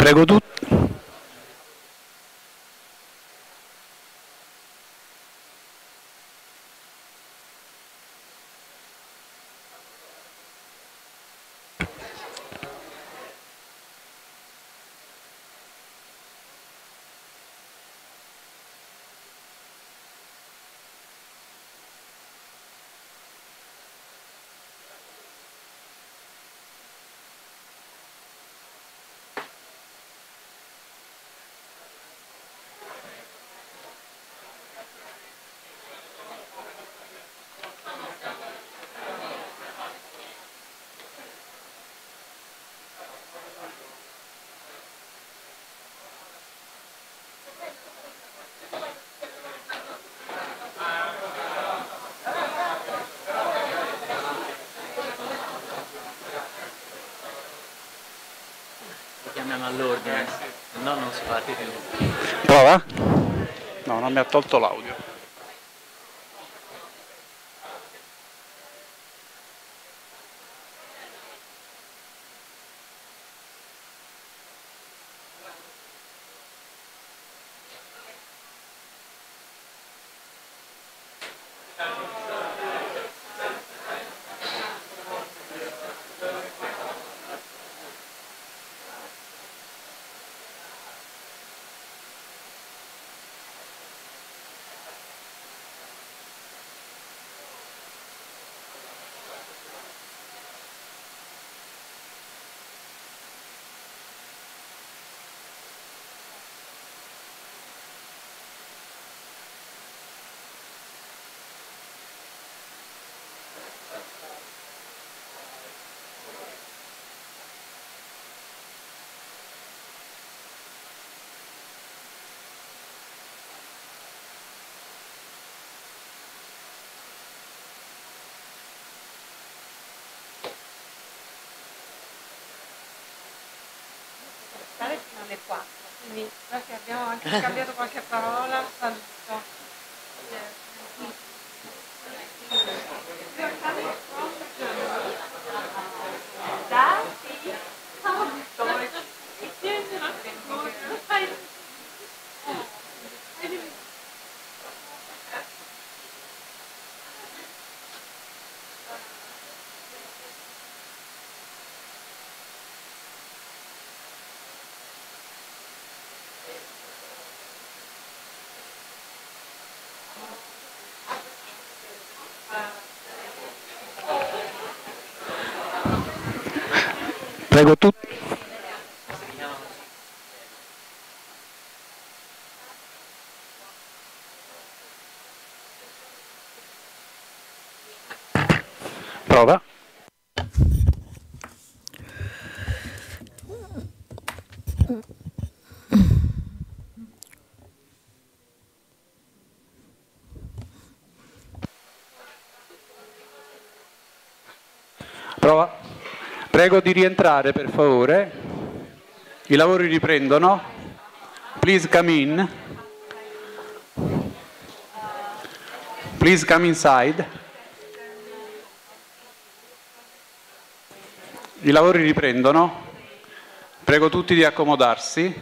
Prego tutti. Chiamiamo all'ordine, se no non si parte più. Prova? No, non mi ha tolto l'audio. Fino alle 4, quindi perché abbiamo anche scambiato qualche parola, saluto. Prego tutti. Prova. Prova. Prego di rientrare per favore. I lavori riprendono. Please come in. Please come inside. I lavori riprendono. Prego tutti di accomodarsi.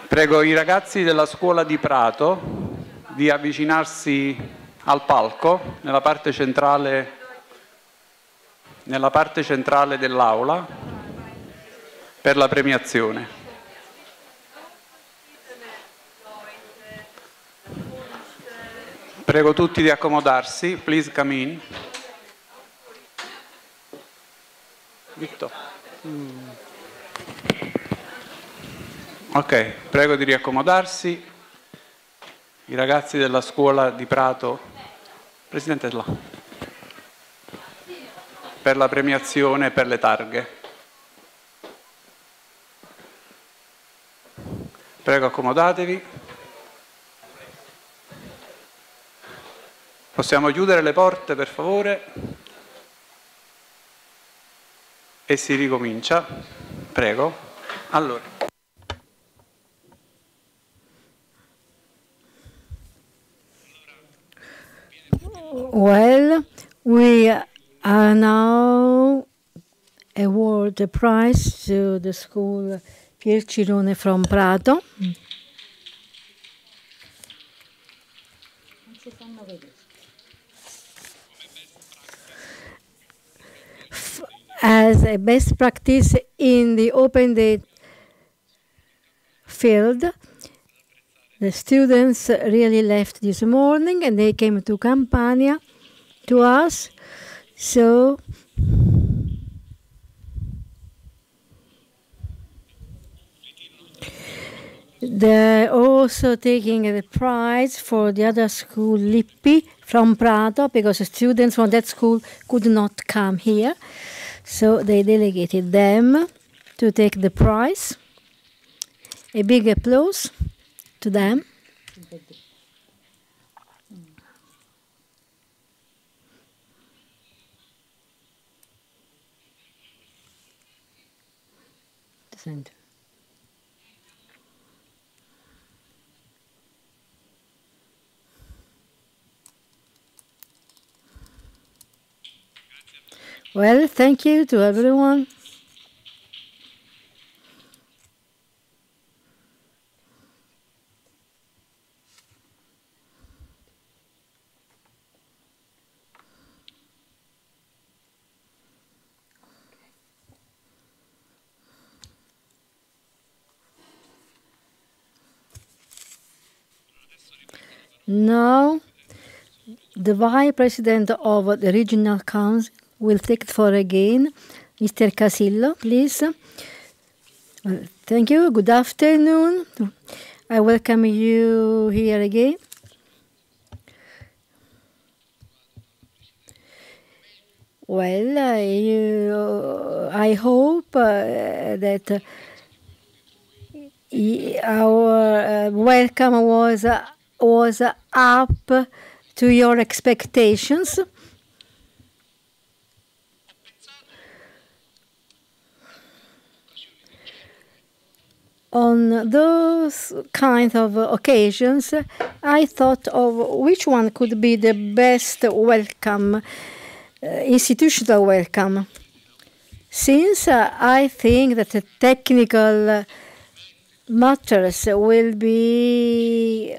Prego i ragazzi della scuola di Prato di avvicinarsi al palco nella parte centrale dell'aula per la premiazione. Prego tutti di accomodarsi. Please come in. Vitto. Ok, prego di riaccomodarsi. I ragazzi della scuola di Prato, Presidente là, per la premiazione e per le targhe. Prego accomodatevi. Possiamo chiudere le porte per favore? E si ricomincia. Prego. Allora. Well, we are now award the prize to the school Pier Cirone from Prato. As a best practice in the open day field, the students really left this morning and they came to Campania to us. So they're also taking the prize for the other school, Lippi, from Prato, because the students from that school could not come here. So they delegated them to take the prize. A big applause to them. Center. Well, thank you to everyone. Now, the Vice President of the Regional Council will take the floor again. Mr. Casillo, please. Well, thank you. Good afternoon. I welcome you here again. Well, I hope that our welcome was up to your expectations. On those kinds of occasions, I thought of which one could be the best welcome, institutional welcome. Since I think that the technical matters will be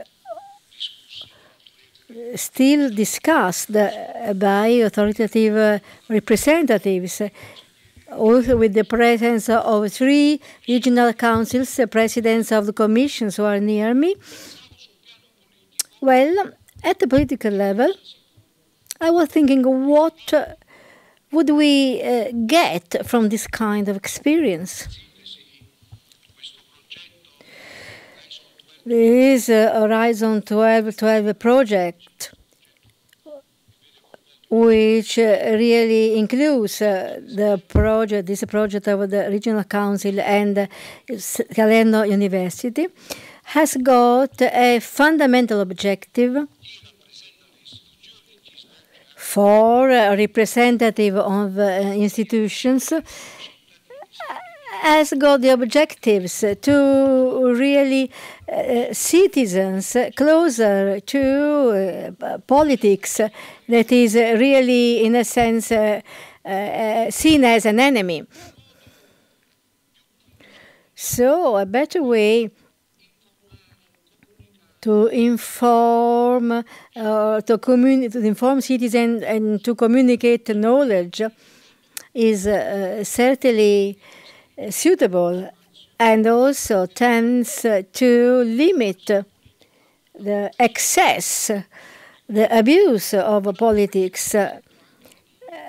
still discussed by authoritative representatives, also with the presence of 3 regional councils, presidents of the commissions who are near me. Well, at the political level, I was thinking, what would we get from this kind of experience? There is a Horizon 2012 project, which really includes this project of the Regional Council and Salerno University, has got a fundamental objective for a representative of institutions, has got the objectives to really citizens closer to politics that is really, in a sense, seen as an enemy. So a better way to inform to inform citizens and to communicate knowledge is certainly suitable, and also tends to limit the excess, the abuse of politics.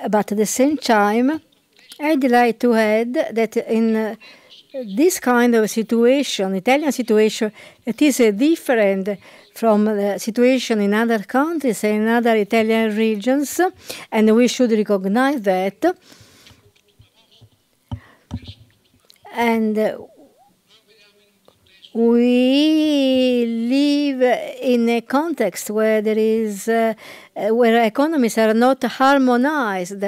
But at the same time, I'd like to add that in this kind of situation, Italian situation, it is different from the situation in other countries and in other Italian regions, and we should recognize that. And we live in a context where there is where economies are not harmonized,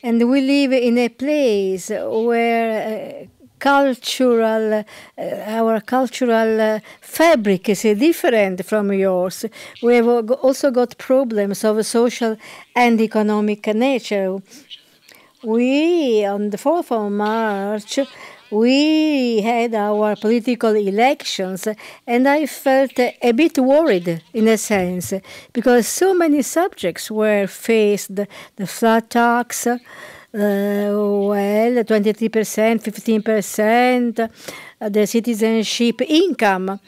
and we live in a place where our cultural fabric is different from yours. We have also got problems of a social and economic nature. We, on the 4th of March, we had our political elections, and I felt a bit worried, in a sense, because so many subjects were faced: the flat tax, 23%, 15%, the citizenship income.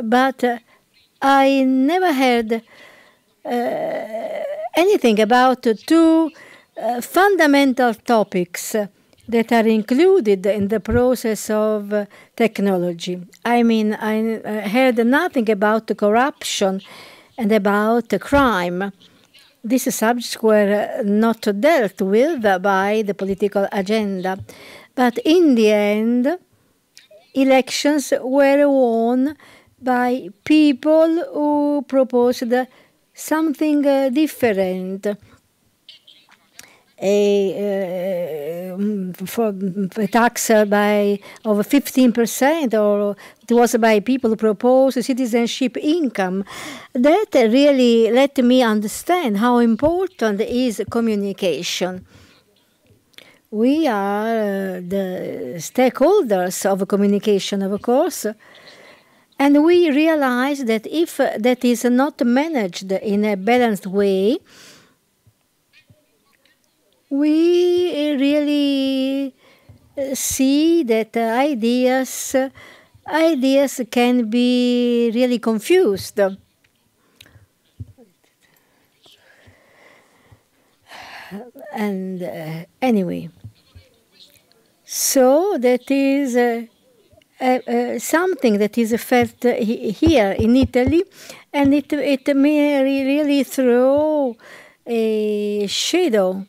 But I never heard anything about two fundamental topics that are included in the process of technology. I mean, I heard nothing about the corruption and about the crime. These subjects were not dealt with by the political agenda. But in the end, elections were won by people who proposed something different. For a tax of 15%, or it was by people who proposed citizenship income. That really let me understand how important is communication. We are the stakeholders of communication, of course, and we realize that if that is not managed in a balanced way, we really see that ideas can be really confused. And anyway, so that is something that is felt here in Italy, and it may really throw a shadow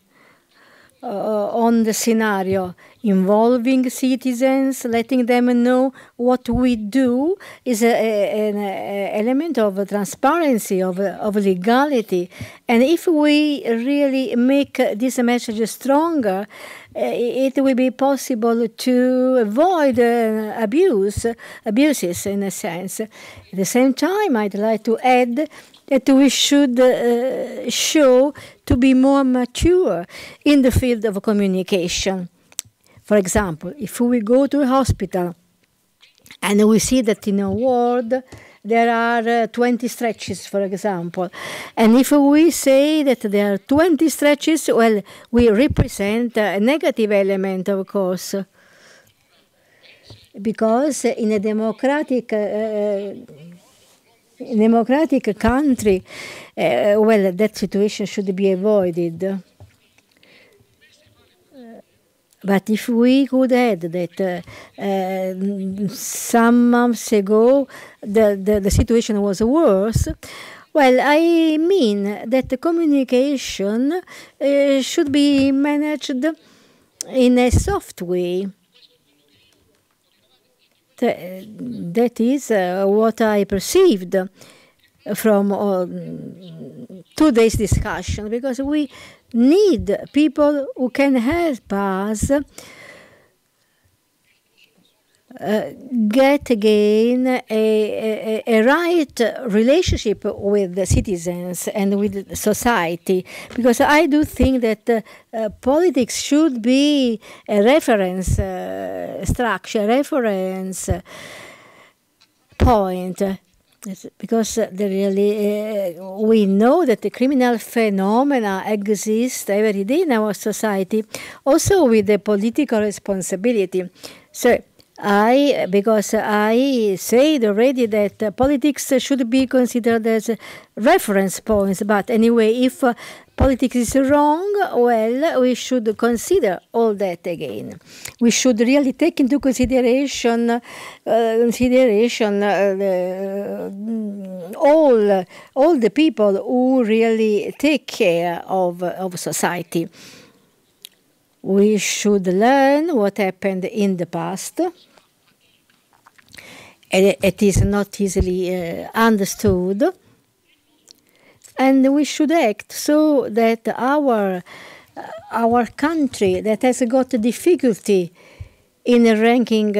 on the scenario, involving citizens, letting them know what we do is an element of transparency, of legality. And if we really make this message stronger, it will be possible to avoid abuses, in a sense. At the same time, I'd like to add that we should show to be more mature in the field of communication. For example, if we go to a hospital and we see that in a ward there are 20 stretches, for example, and if we say that there are 20 stretches, well, we represent a negative element, of course, because in a democratic country, well, that situation should be avoided. But if we could add that some months ago the situation was worse, well, I mean that the communication should be managed in a soft way. That is what I perceived from today's discussion, because we need people who can help us get again a right relationship with the citizens and with the society, because I do think that politics should be a reference structure, reference point. Because we know that the criminal phenomena exist every day in our society, also with the political responsibility. So because I said already that politics should be considered as reference points, but anyway, if politics is wrong, well, we should consider all that again. We should really take into consideration all the people who really take care of society. We should learn what happened in the past. It is not easily understood. And we should act so that our country that has got difficulty in ranking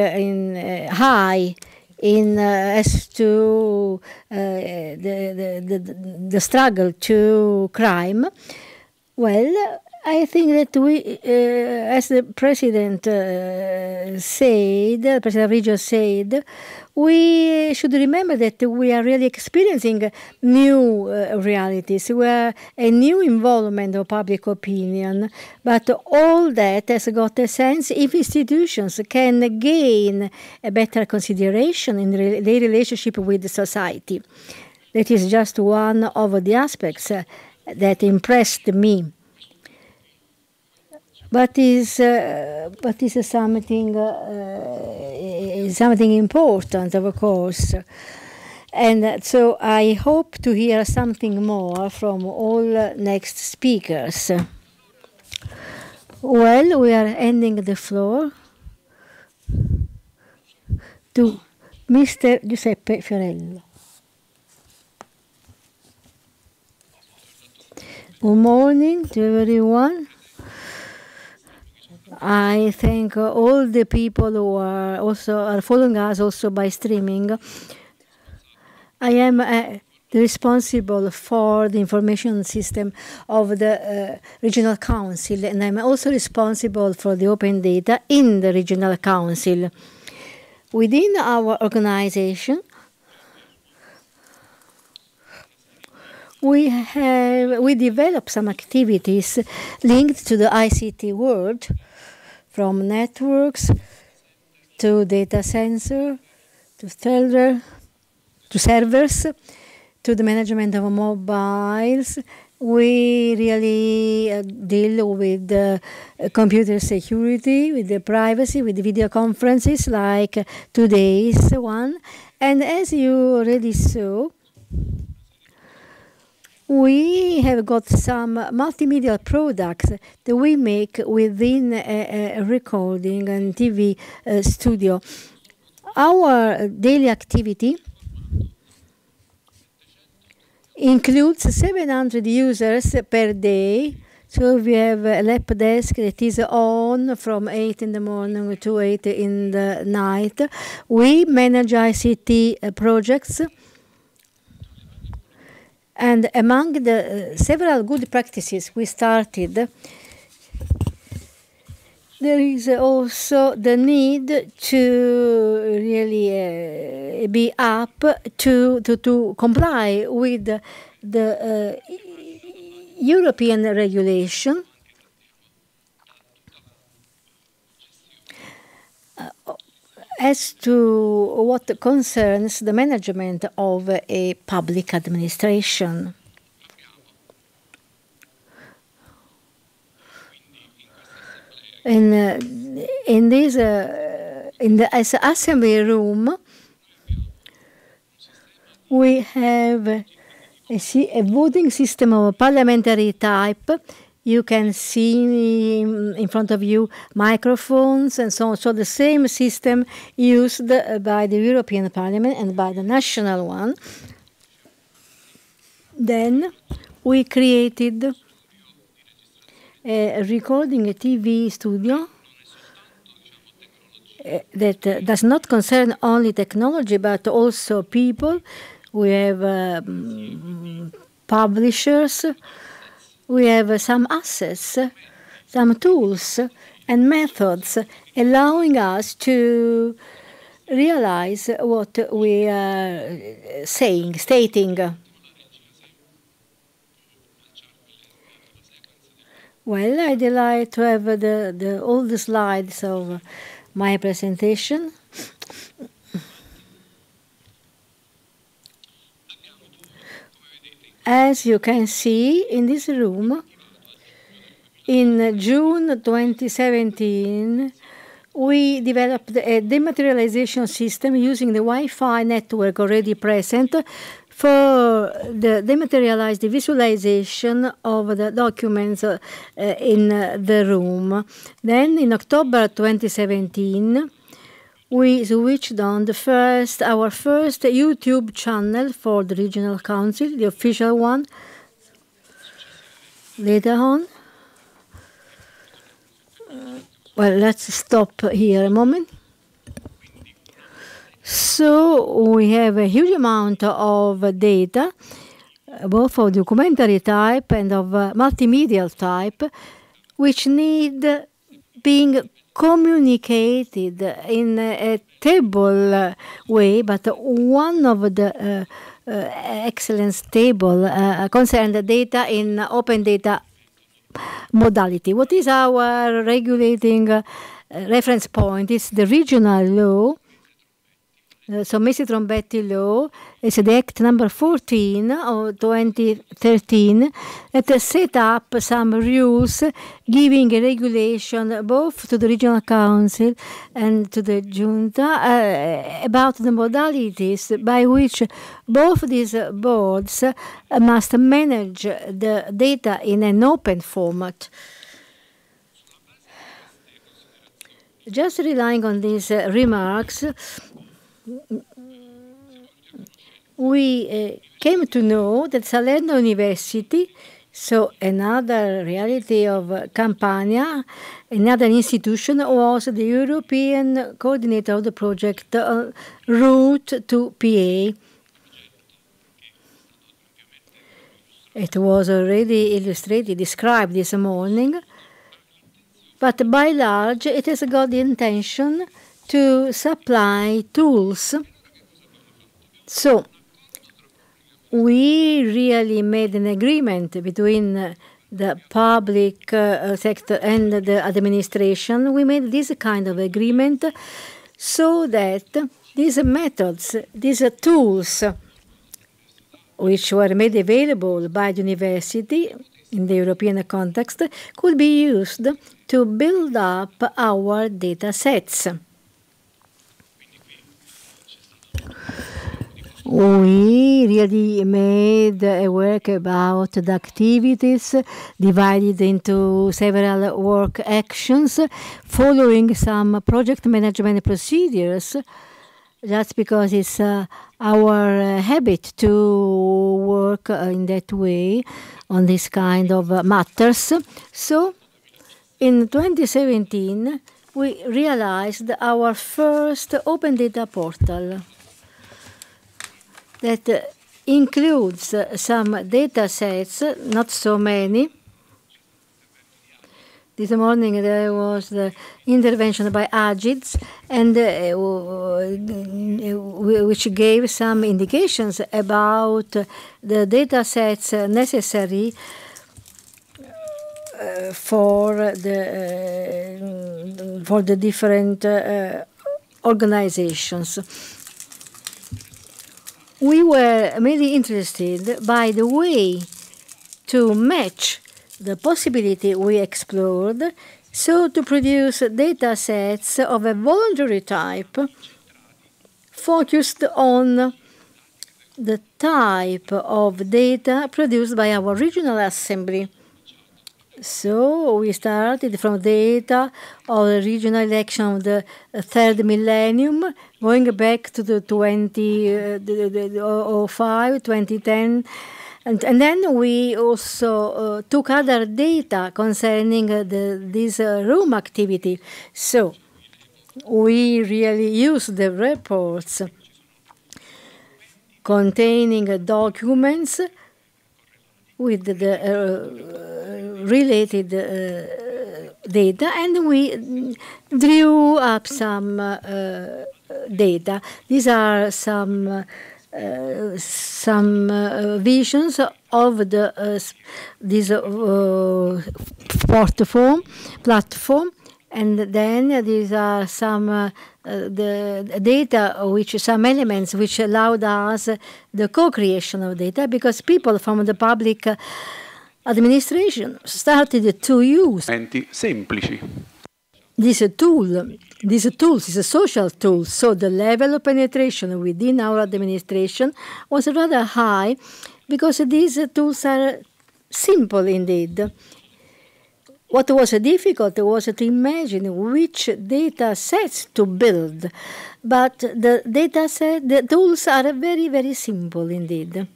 high as to the struggle to crime, well, I think that we, as the President President Regio said, we should remember that we are really experiencing new realities. We are a new involvement of public opinion, but all that has got a sense if institutions can gain a better consideration in their relationship with the society. That is just one of the aspects that impressed me. But is something important, of course, and so I hope to hear something more from all next speakers. Well, we are ending the floor to Mr. Giuseppe Fiorello. Good morning to everyone. I thank all the people who are following us also by streaming. I am responsible for the information system of the Regional Council, and I'm also responsible for the open data in the Regional Council. Within our organization, we develop some activities linked to the ICT world, from networks to data center, to servers, to the management of mobiles. We really deal with computer security, with the privacy, with video conferences like today's one. And as you already saw, we have got some multimedia products that we make within a recording and TV studio. Our daily activity includes 700 users per day. So we have a lap desk that is on from 8 in the morning to 8 in the night. We manage ICT projects. And among the several good practices we started, there is also the need to really be up to comply with the European regulation as to what concerns the management of a public administration. In the assembly room, we have a voting system of a parliamentary type. You can see in front of you microphones and so on. So the same system used by the European Parliament and by the national one. Then we created a recording TV studio. that does not concern only technology but also people. We have publishers, we have some assets, some tools and methods allowing us to realize what we are stating. Well, I'd like to have all the slides of my presentation. As you can see in this room, in June 2017, we developed a dematerialization system using the Wi-Fi network already present for the dematerialized visualization of the documents in the room. Then in October 2017, we switched on our first YouTube channel for the Regional Council, the official one, later on. Well, let's stop here a moment. So we have a huge amount of data, both of documentary type and of multimedia type, which need being communicated in a table way, but one of the excellence table concern the data in open data modality. What is our regulating reference point? It's the regional law. So Messi Trombetti law is the Act number 14 of 2013 that set up some rules giving a regulation both to the regional council and to the junta about the modalities by which both these boards must manage the data in an open format. Just relying on these remarks, we came to know that Salerno University, so another reality of Campania, another institution, was the European coordinator of the project Route to PA. It was already illustrated, described this morning, but by large it has got the intention to supply tools. So we really made an agreement between the public sector and the administration. We made this kind of agreement so that these methods, these tools, which were made available by the university in the European context, could be used to build up our data sets. We really made a work about the activities divided into several work actions, following some project management procedures, just because it's our habit to work in that way on this kind of matters. So in 2017, we realized our first open data portal that includes some data sets, not so many. This morning there was the intervention by AGIDS, and which gave some indications about the data sets necessary for the different organizations. We were mainly interested by the way to match the possibility we explored, so to produce data sets of a voluntary type focused on the type of data produced by our regional assembly. So we started from data of the regional election of the third millennium, going back to the 2005, 2010, and then we also took other data concerning this room activity. So we really use the reports containing documents with the related data, and we drew up some data. These are some visions of this platform, and then these are some the data, which some elements which allowed us the co-creation of data, because people from the public administration started to use semplici. This tools is a social tool, so the level of penetration within our administration was rather high, because these tools are simple indeed. What was difficult was to imagine which data sets to build, but the tools are very, very simple indeed.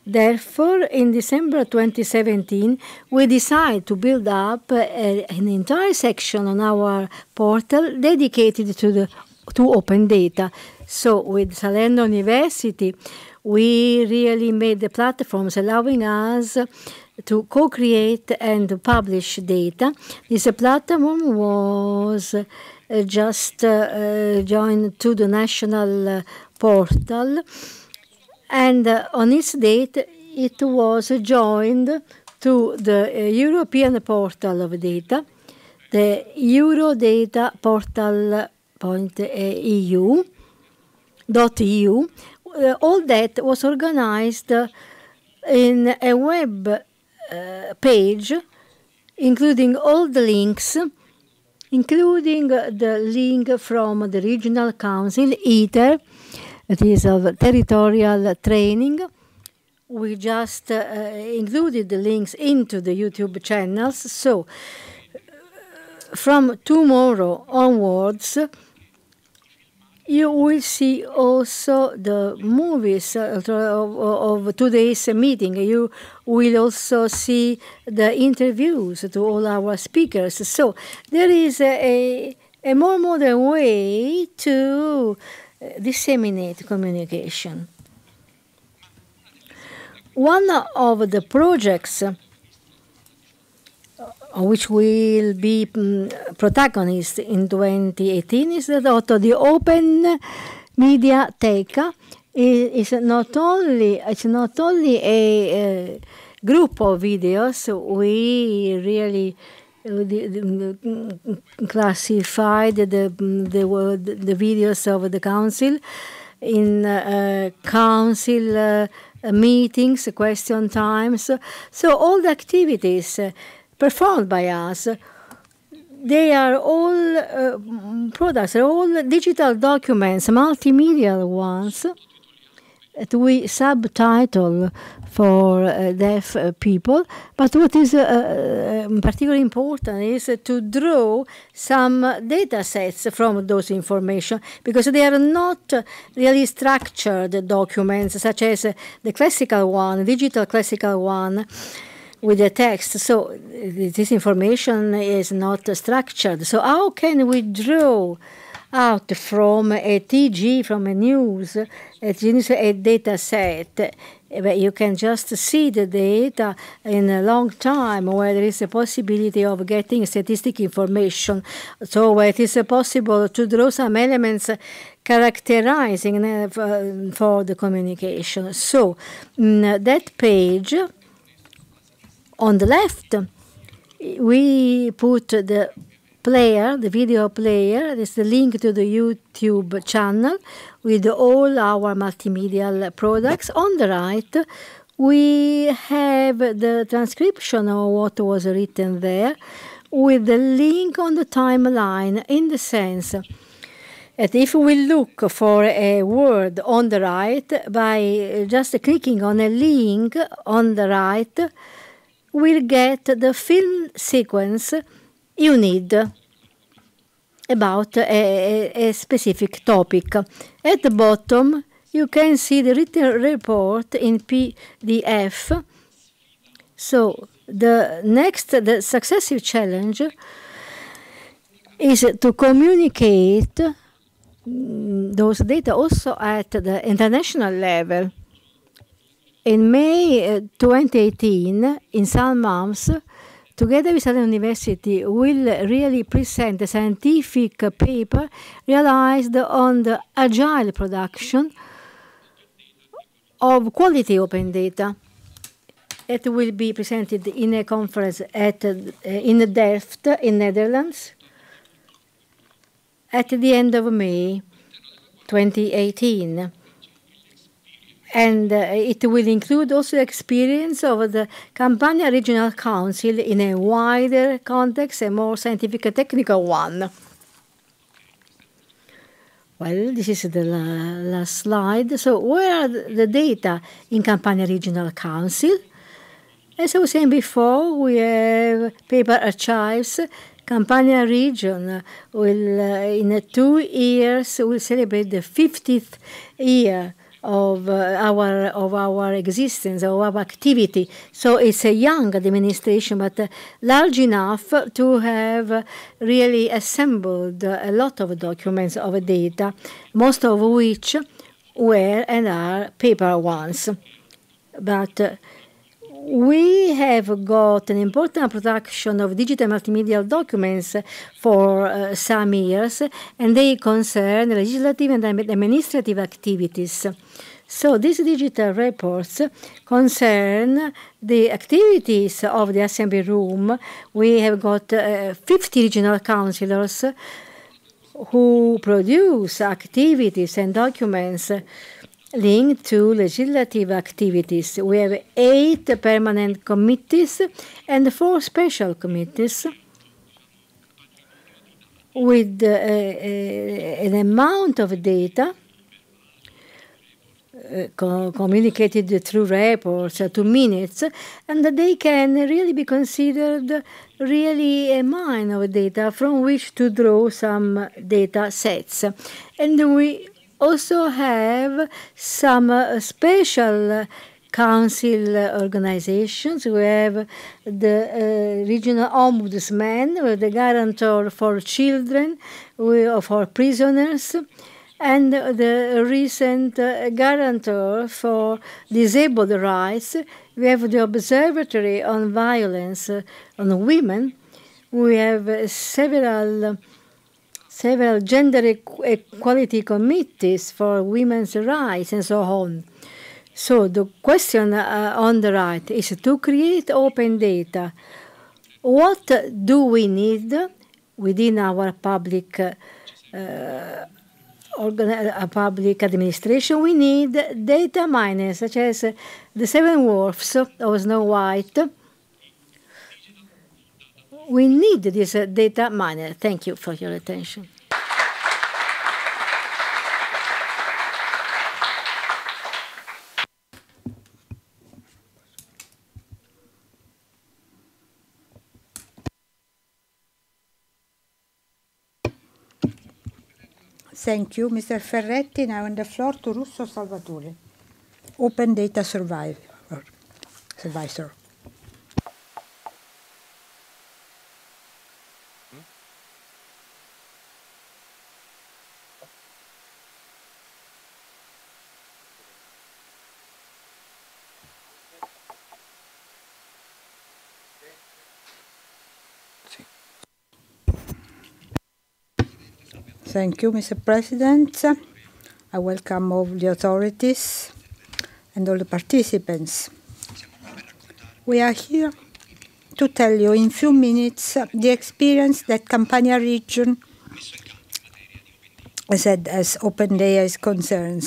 Therefore, in December 2017, we decided to build up an entire section on our portal dedicated to open data. So with Salerno University, we really made the platforms allowing us to co-create and publish data. This platform was just joined to the national portal, and on its date it was joined to the European portal of data, the Eurodata portal.eu. All that was organized in a web page, including all the links, including the link from the regional council, ITER, that is of territorial training. We just included the links into the YouTube channels. So from tomorrow onwards, you will see also the movies of today's meeting. You will also see the interviews to all our speakers. So there is a more modern way to disseminate communication. One of the projects which will be protagonists in 2018 is that the Open Mediateca. It's not only a group of videos. We really classified the videos of the council in council meetings, question times. So all the activities performed by us, they are all products, they're all digital documents, multimedia ones, that we subtitle for deaf people. But what is particularly important is to draw some data sets from those information, because they are not really structured documents, such as the classical one, digital classical one, with the text. So this information is not structured. So how can we draw out from a TG, from a news, a data set? You can just see the data in a long time, where there is a possibility of getting statistic information. So where it is possible to draw some elements characterizing for the communication. So that page, on the left, we put the player, the video player. There's the link to the YouTube channel with all our multimedia products. On the right, we have the transcription of what was written there, with the link on the timeline, in the sense that if we look for a word on the right, by just clicking on a link on the right, we'll get the film sequence you need about a specific topic. At the bottom, you can see the written report in PDF. So the successive challenge is to communicate those data also at the international level. In May 2018, in some months, together with Southern University, will really present a scientific paper realized on the agile production of quality open data. It will be presented in a conference in Delft, in Netherlands, at the end of May 2018. And it will include also experience of the Campania Regional Council in a wider context, a more scientific and technical one. Well, this is the last slide. So where are the data in Campania Regional Council? As I was saying before, we have paper archives. Campania region will, in 2 years, will celebrate the 50th year of our existence, of our activity. So it's a young administration, but large enough to have really assembled a lot of documents of data, most of which were and are paper ones. But we have got an important production of digital multimedia documents for some years, and they concern legislative and administrative activities. So these digital reports concern the activities of the assembly room. We have got 50 regional councillors who produce activities and documents linked to legislative activities. We have 8 permanent committees and 4 special committees with an amount of data communicated through reports to minutes, and they can really be considered really a mine of data from which to draw some data sets. And we also have some special council organizations. We have the regional ombudsman, the guarantor for children, for prisoners, and the recent guarantor for disabled rights. We have the Observatory on Violence on Women. We have several gender equality committees for women's rights and so on. So the question on the right is to create open data. What do we need within our public administration? We need data miners, such as the 7 dwarfs of Snow White. We need this data miner. Thank you for your attention. Thank you, Mr. Ferretti. Now on the floor to Russo Salvatore, Open Data Survivor. Thank you, Mr. President. I welcome all the authorities and all the participants. We are here to tell you in a few minutes the experience that Campania region has had as open data is concerned,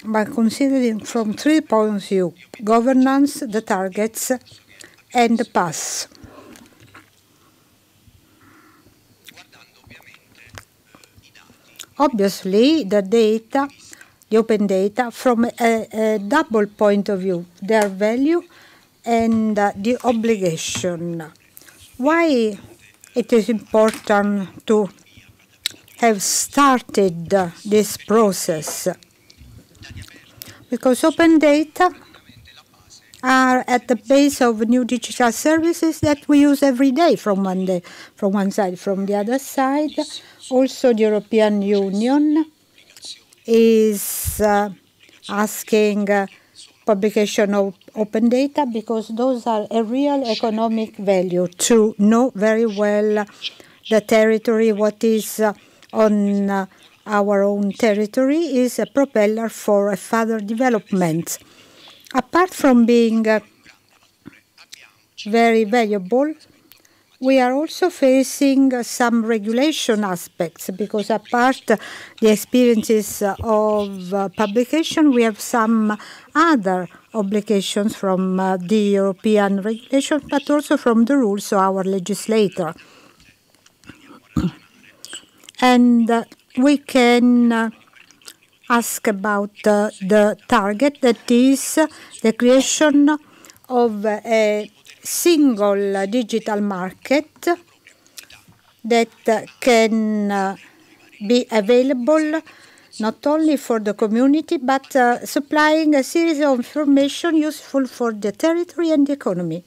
by considering from 3 points of view: governance, the targets, and the path. Obviously, the data, the open data, from a double point of view, their value and the obligation. Why it is important to have started this process? Because open data are at the base of new digital services that we use every day from one side. From the other side, also the European Union is asking publication of open data because those are a real economic value to know very well the territory, what is on our own territory is a propeller for a further development. Apart from being very valuable, we are also facing some regulation aspects because apart the experiences of publication, we have some other obligations from the European regulation, but also from the rules of our legislator. And we can ask about the target, that is the creation of a single digital market that can be available not only for the community, but supplying a series of information useful for the territory and the economy.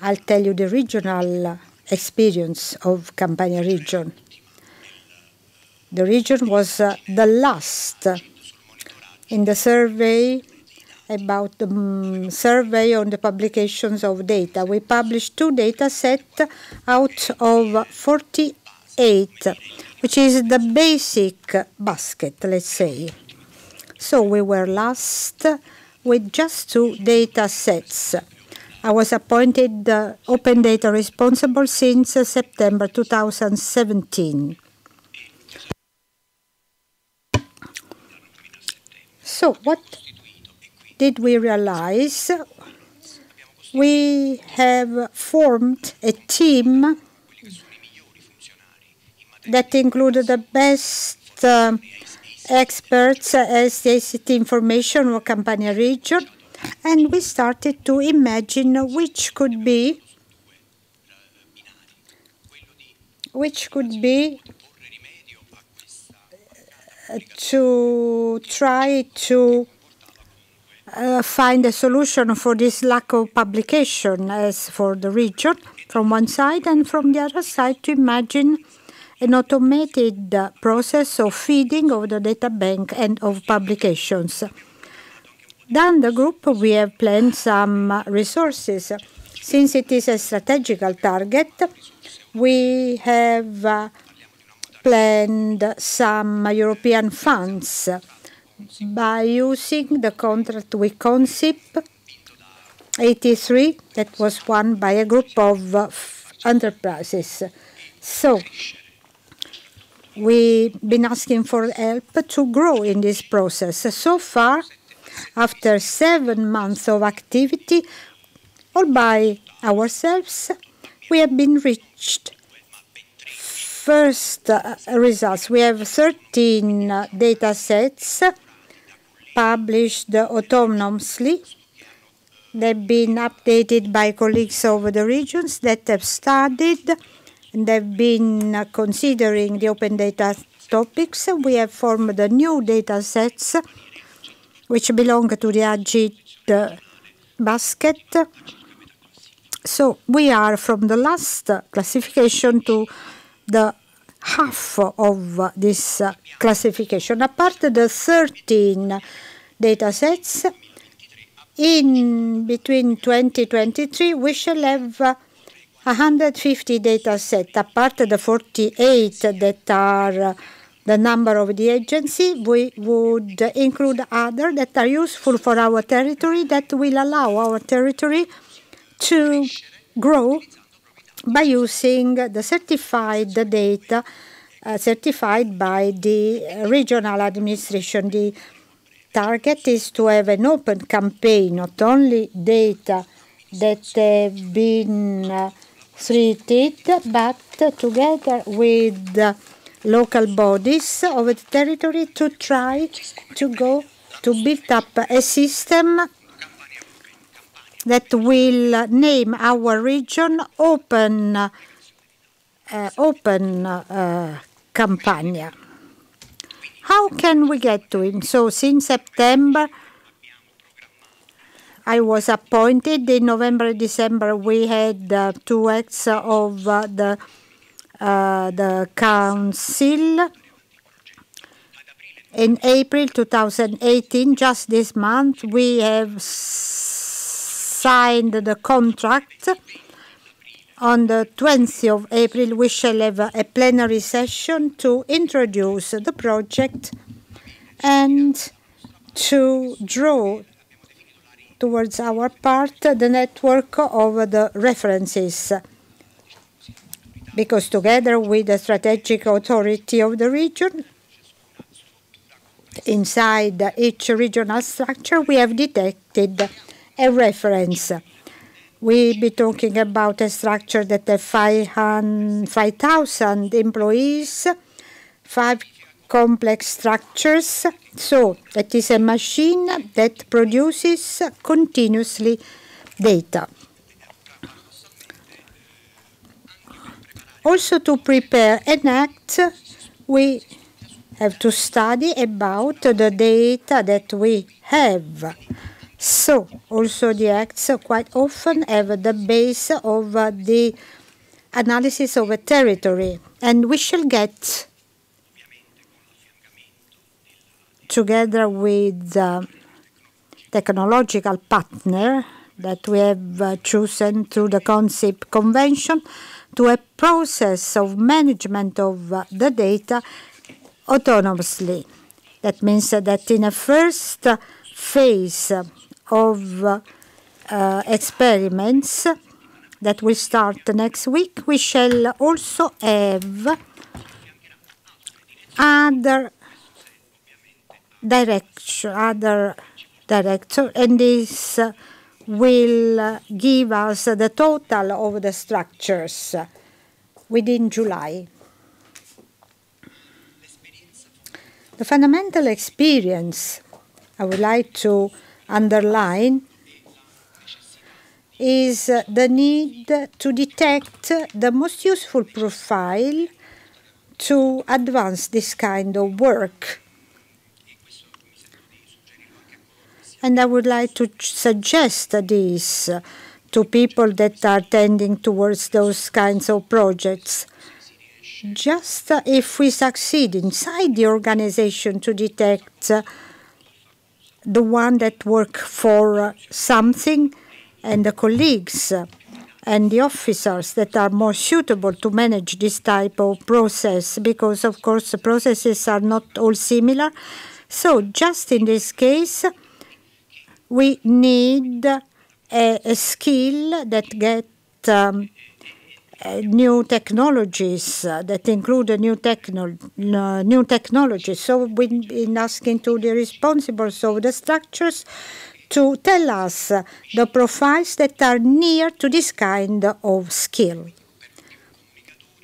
I'll tell you the regional experience of Campania region. The region was the last in the survey about the survey on the publications of data. We published 2 data sets out of 48, which is the basic basket, let's say. So we were last with just 2 data sets. I was appointed open data responsible since September 2017. So what did we realize? We have formed a team that included the best experts as the ICT information of Campania region, and we started to imagine which could be to try to find a solution for this lack of publication as for the region from one side, and from the other side to imagine an automated process of feeding of the data bank and of publications. Down the group, we have planned some resources. Since it is a strategical target, we have planned some European funds by using the contract with Consip 83 that was won by a group of enterprises. So we've been asking for help to grow in this process. So far, after 7 months of activity, all by ourselves, we have been reached first results. We have 13 data sets published autonomously. They've been updated by colleagues over the regions that have studied and they've been considering the open data topics. We have formed the new data sets which belong to the Agit basket. So we are from the last classification to the half of this classification. Apart the 13 data sets, in between 2023 we shall have 150 data sets. Apart the 48 that are the number of the agency, we would include other that are useful for our territory, that will allow our territory to grow by using the certified data certified by the regional administration. The target is to have an open campaign, not only data that have been treated, but together with local bodies of the territory to try to go to build up a system that will name our region Open Campania. How can we get to him? So since September, I was appointed. In November and December, we had 2 acts of the council. In April 2018, just this month, we have signed the contract. On the 20th of April, we shall have a plenary session to introduce the project and to draw towards our part the network of the references. Because together with the strategic authority of the region, inside each regional structure, we have detected a reference. We'll be talking about a structure that has 5,000 employees, 5 complex structures. So that is a machine that produces continuously data. Also, to prepare an act, we have to study about the data that we have. So, also the acts quite often have the base of the analysis of a territory. And we shall get, together with the technological partner that we have chosen through the concept convention, to a process of management of the data autonomously. That means that in a first phase of experiments that will start next week, we shall also have other director, and this will give us the total of the structures within July. The fundamental experience I would like to underline is the need to detect the most useful profile to advance this kind of work. And I would like to suggest this to people that are tending towards those kinds of projects. Just if we succeed inside the organization to detect the one that work for something, and the colleagues and the officers that are more suitable to manage this type of process, because of course the processes are not all similar. So just in this case, we need a skill that get new technologies, that include new technologies. So we've been asking to the responsibles of the structures to tell us the profiles that are near to this kind of skill.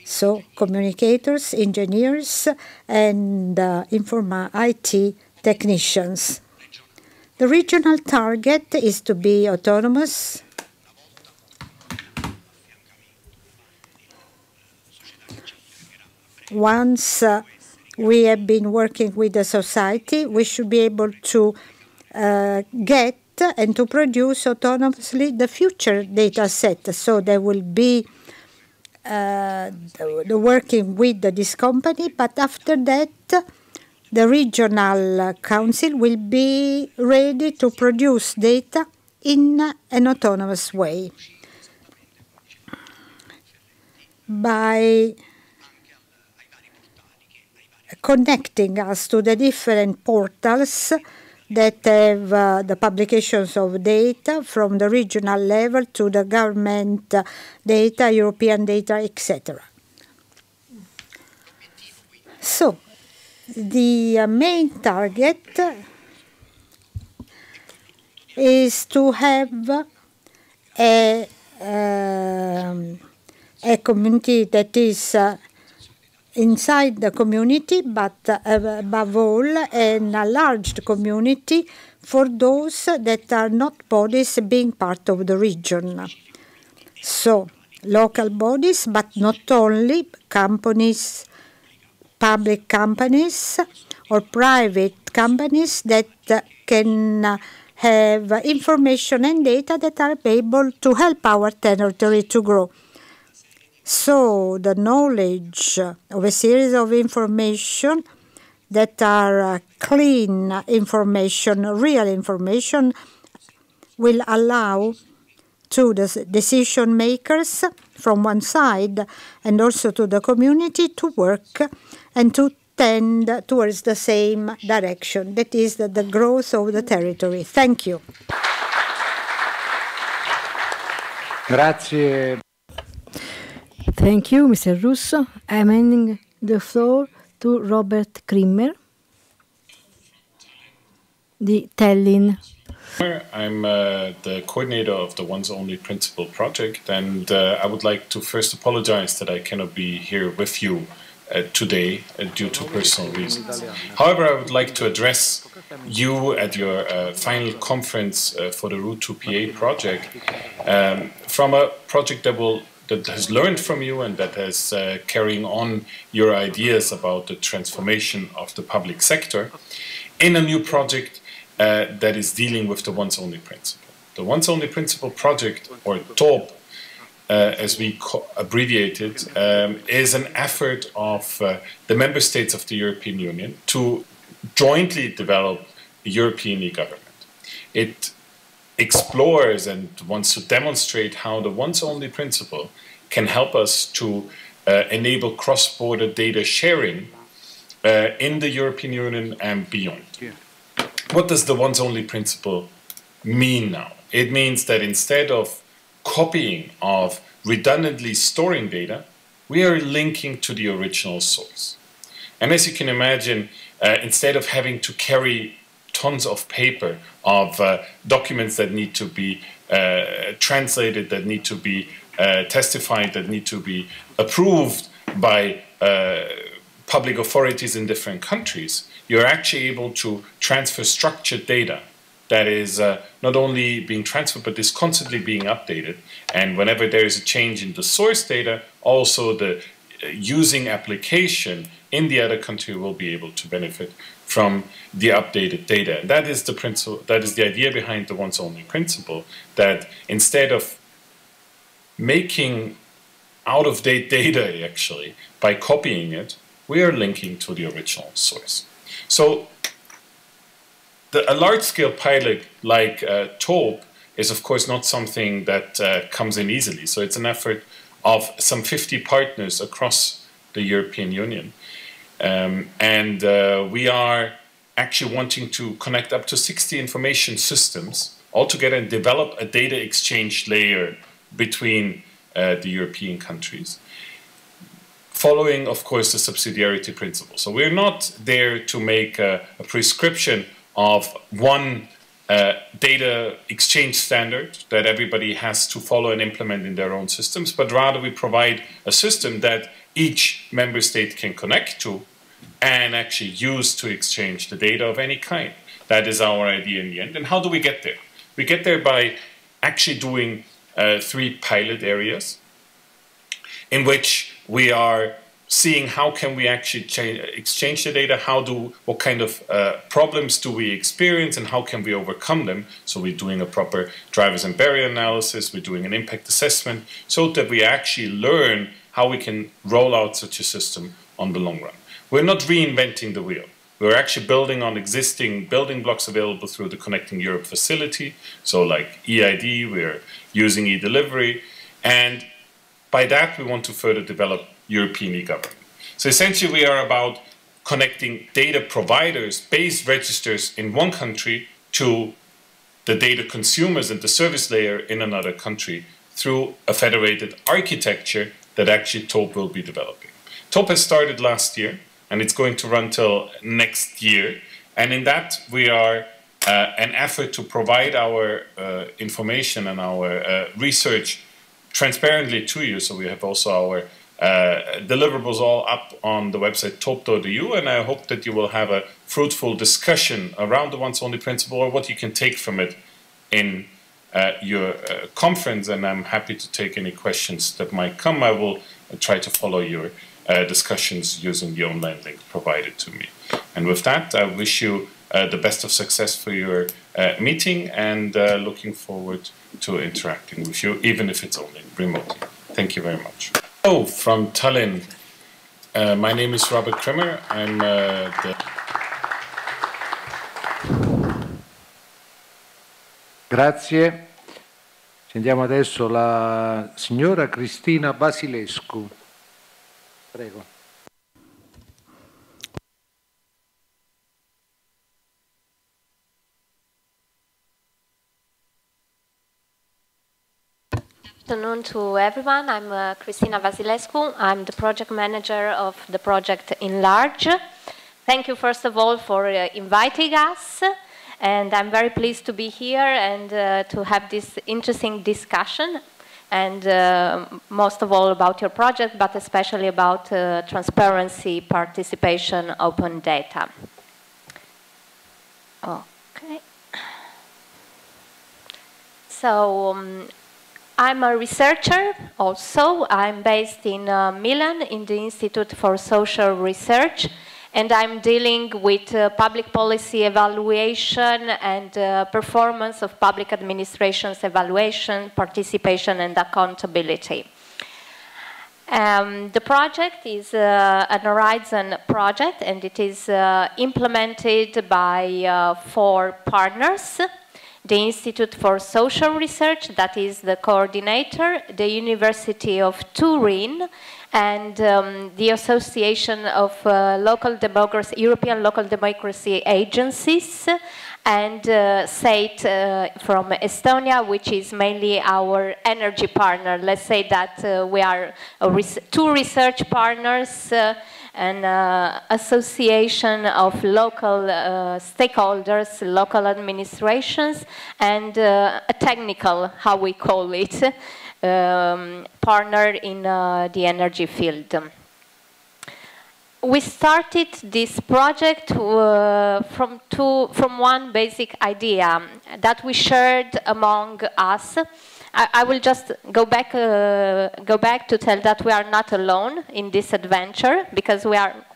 So communicators, engineers, and IT technicians. The regional target is to be autonomous. Once we have been working with the society, we should be able to get and to produce autonomously the future data set. So there will be the working with this company, but after that, the regional council will be ready to produce data in an autonomous way by connecting us to the different portals that have the publications of data from the regional level to the government data, European data, etc. So, the main target is to have a community that is inside the community, but above all, an enlarged community for those that are not bodies being part of the region. So, local bodies, but not only companies, public companies, or private companies that can have information and data that are able to help our territory to grow. So the knowledge of a series of information that are clean information, real information, will allow to the decision makers from one side and also to the community to work and to tend towards the same direction, that is the growth of the territory. Thank you. Grazie. Thank you, Mr. Russo. I'm handing the floor to Robert Grimmer, the Tallinn. I'm the coordinator of the Once Only Principle project, and I would like to first apologize that I cannot be here with you today due to personal reasons. However, I would like to address you at your final conference for the Route to PA project from a project that has learned from you and that has carrying on your ideas about the transformation of the public sector in a new project that is dealing with the Once Only Principle. The Once Only Principle project, or TOP, as we abbreviate it, is an effort of the member states of the European Union to jointly develop a European e-government. It explores and wants to demonstrate how the Once Only Principle can help us to enable cross-border data sharing in the European Union and beyond. Yeah. What does the Once Only Principle mean now? It means that instead of copying, of redundantly storing data, we are linking to the original source. And as you can imagine, instead of having to carry tons of paper, of documents that need to be translated, that need to be testified, that need to be approved by public authorities in different countries, you're actually able to transfer structured data that is not only being transferred, but is constantly being updated. And whenever there is a change in the source data, also the using application in the other country will be able to benefit from the updated data. And that is the principle, that is the idea behind the Once Only Principle, that instead of making out-of-date data, actually, by copying it, we are linking to the original source. So a large-scale pilot like TOP is, of course, not something that comes in easily. So it's an effort of some 50 partners across the European Union. And we are actually wanting to connect up to 60 information systems altogether and develop a data exchange layer between the European countries, following, of course, the subsidiarity principle. So we're not there to make a prescription of one data exchange standard that everybody has to follow and implement in their own systems, but rather we provide a system that each member state can connect to and actually use to exchange the data of any kind. That is our idea in the end. And how do we get there? We get there by actually doing 3 pilot areas in which we are seeing how can we actually exchange the data, what kind of problems do we experience and how can we overcome them. So we're doing a proper drivers and barrier analysis, we're doing an impact assessment, so that we actually learn how we can roll out such a system on the long run. We're not reinventing the wheel. We're actually building on existing building blocks available through the Connecting Europe facility. So like EID, we're using e-delivery, and by that we want to further develop European e-government. So essentially we are about connecting data providers, base registers in one country to the data consumers and the service layer in another country through a federated architecture that actually TOP will be developing. TOP has started last year and it's going to run till next year. And in that we are an effort to provide our information and our research transparently to you. So we have also our deliverables all up on the website top.eu, and I hope that you will have a fruitful discussion around the Once Only Principle or what you can take from it in your conference, and I'm happy to take any questions that might come. I will try to follow your discussions using the online link provided to me. And with that, I wish you the best of success for your meeting, and looking forward to interacting with you, even if it's only remotely. Thank you very much. Oh, from Tallinn, my name is Robert Krimmer. I'm Grazie. Sentiamo adesso la signora Cristina Basilescu. Prego. Good afternoon to everyone. I'm Cristina Vasilescu. I'm the project manager of the project Enlarge. Thank you, first of all, for inviting us. And I'm very pleased to be here and to have this interesting discussion. And most of all about your project, but especially about transparency, participation, open data. Okay. So, I'm a researcher also. I'm based in Milan in the Institute for Social Research, and I'm dealing with public policy evaluation and performance of public administration's evaluation, participation, and accountability. The project is an Horizon project, and it is implemented by 4 partners. The Institute for Social Research, that is the coordinator, the University of Turin, and the Association of European Local Democracy Agencies, and SAIT from Estonia, which is mainly our energy partner. Let's say that we are 2 research partners, an association of local stakeholders, local administrations, and a technical, how we call it, partner in the energy field. We started this project from one basic idea that we shared among us. I will just go back to tell that we are not alone in this adventure, because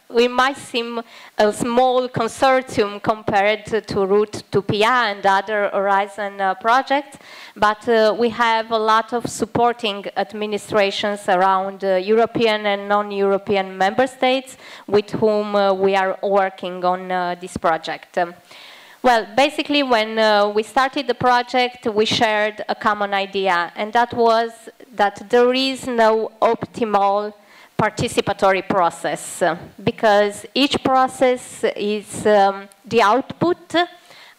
we might seem a small consortium compared to Route to PIA and other Horizon projects, but we have a lot of supporting administrations around European and non-European member states with whom we are working on this project. Well, basically, when we started the project, we shared a common idea, and that was that there is no optimal participatory process, because each process is the output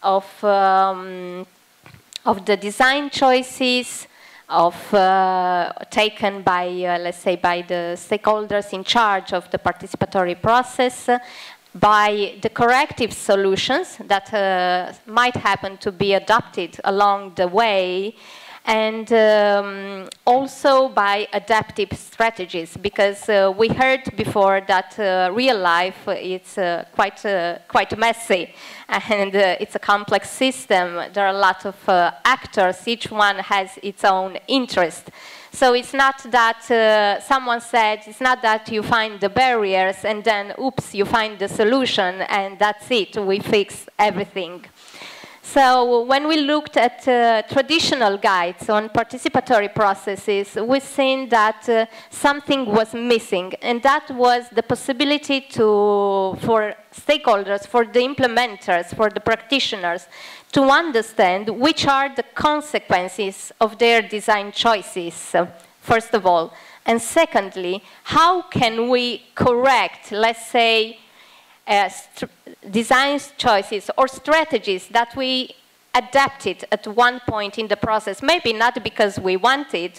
of the design choices taken by, let's say, by the stakeholders in charge of the participatory process, by the corrective solutions that might happen to be adopted along the way, and also by adaptive strategies, because we heard before that real life is quite messy, and it's a complex system. There are a lot of actors, each one has its own interest. So it's not that, someone said, it's not that you find the barriers and then, oops, you find the solution and that's it, we fix everything. So when we looked at traditional guides on participatory processes, we've seen that something was missing, and that was the possibility for stakeholders, for the implementers, for the practitioners, to understand which are the consequences of their design choices, first of all. And secondly, how can we correct, let's say, design choices or strategies that we adapted at one point in the process, maybe not because we wanted,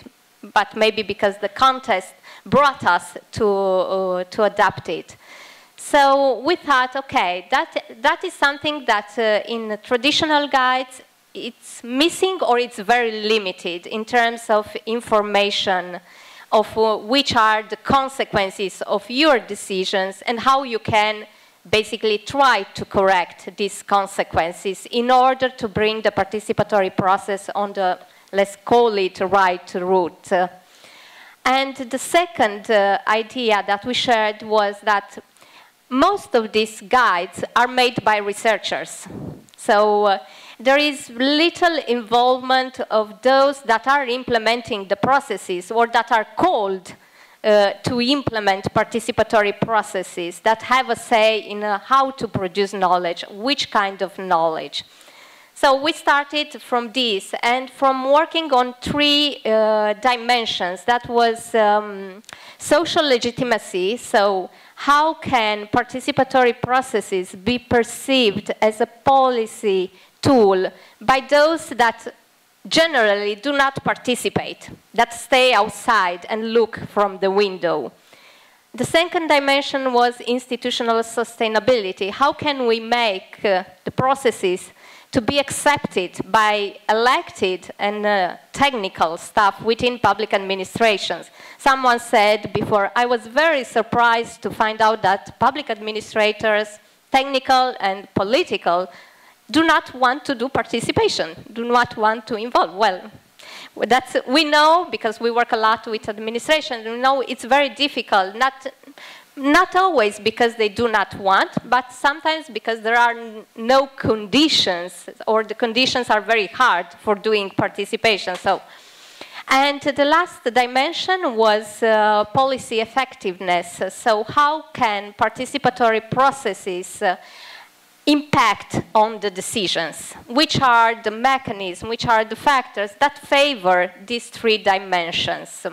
but maybe because the context brought us to adapt it. So we thought, okay, that is something that in traditional guides it's missing, or it's very limited in terms of information of which are the consequences of your decisions and how you can basically try to correct these consequences in order to bring the participatory process on the, let's call it, right route. And the second idea that we shared was that most of these guides are made by researchers. So there is little involvement of those that are implementing the processes or that are called to implement participatory processes, that have a say in how to produce knowledge, which kind of knowledge. So we started from this and from working on three dimensions. That was social legitimacy, so how can participatory processes be perceived as a policy tool by those that generally do not participate, that stay outside and look from the window. The second dimension was institutional sustainability. How can we make the processes to be accepted by elected and technical staff within public administrations? Someone said before, I was very surprised to find out that public administrators, technical and political, do not want to do participation, do not want to involve. Well, we know, because we work a lot with administration, we know it's very difficult, not always because they do not want, but sometimes because there are no conditions, or the conditions are very hard for doing participation. And the last dimension was policy effectiveness. So how can participatory processes impact on the decisions? Which are the mechanisms, which are the factors that favor these three dimensions?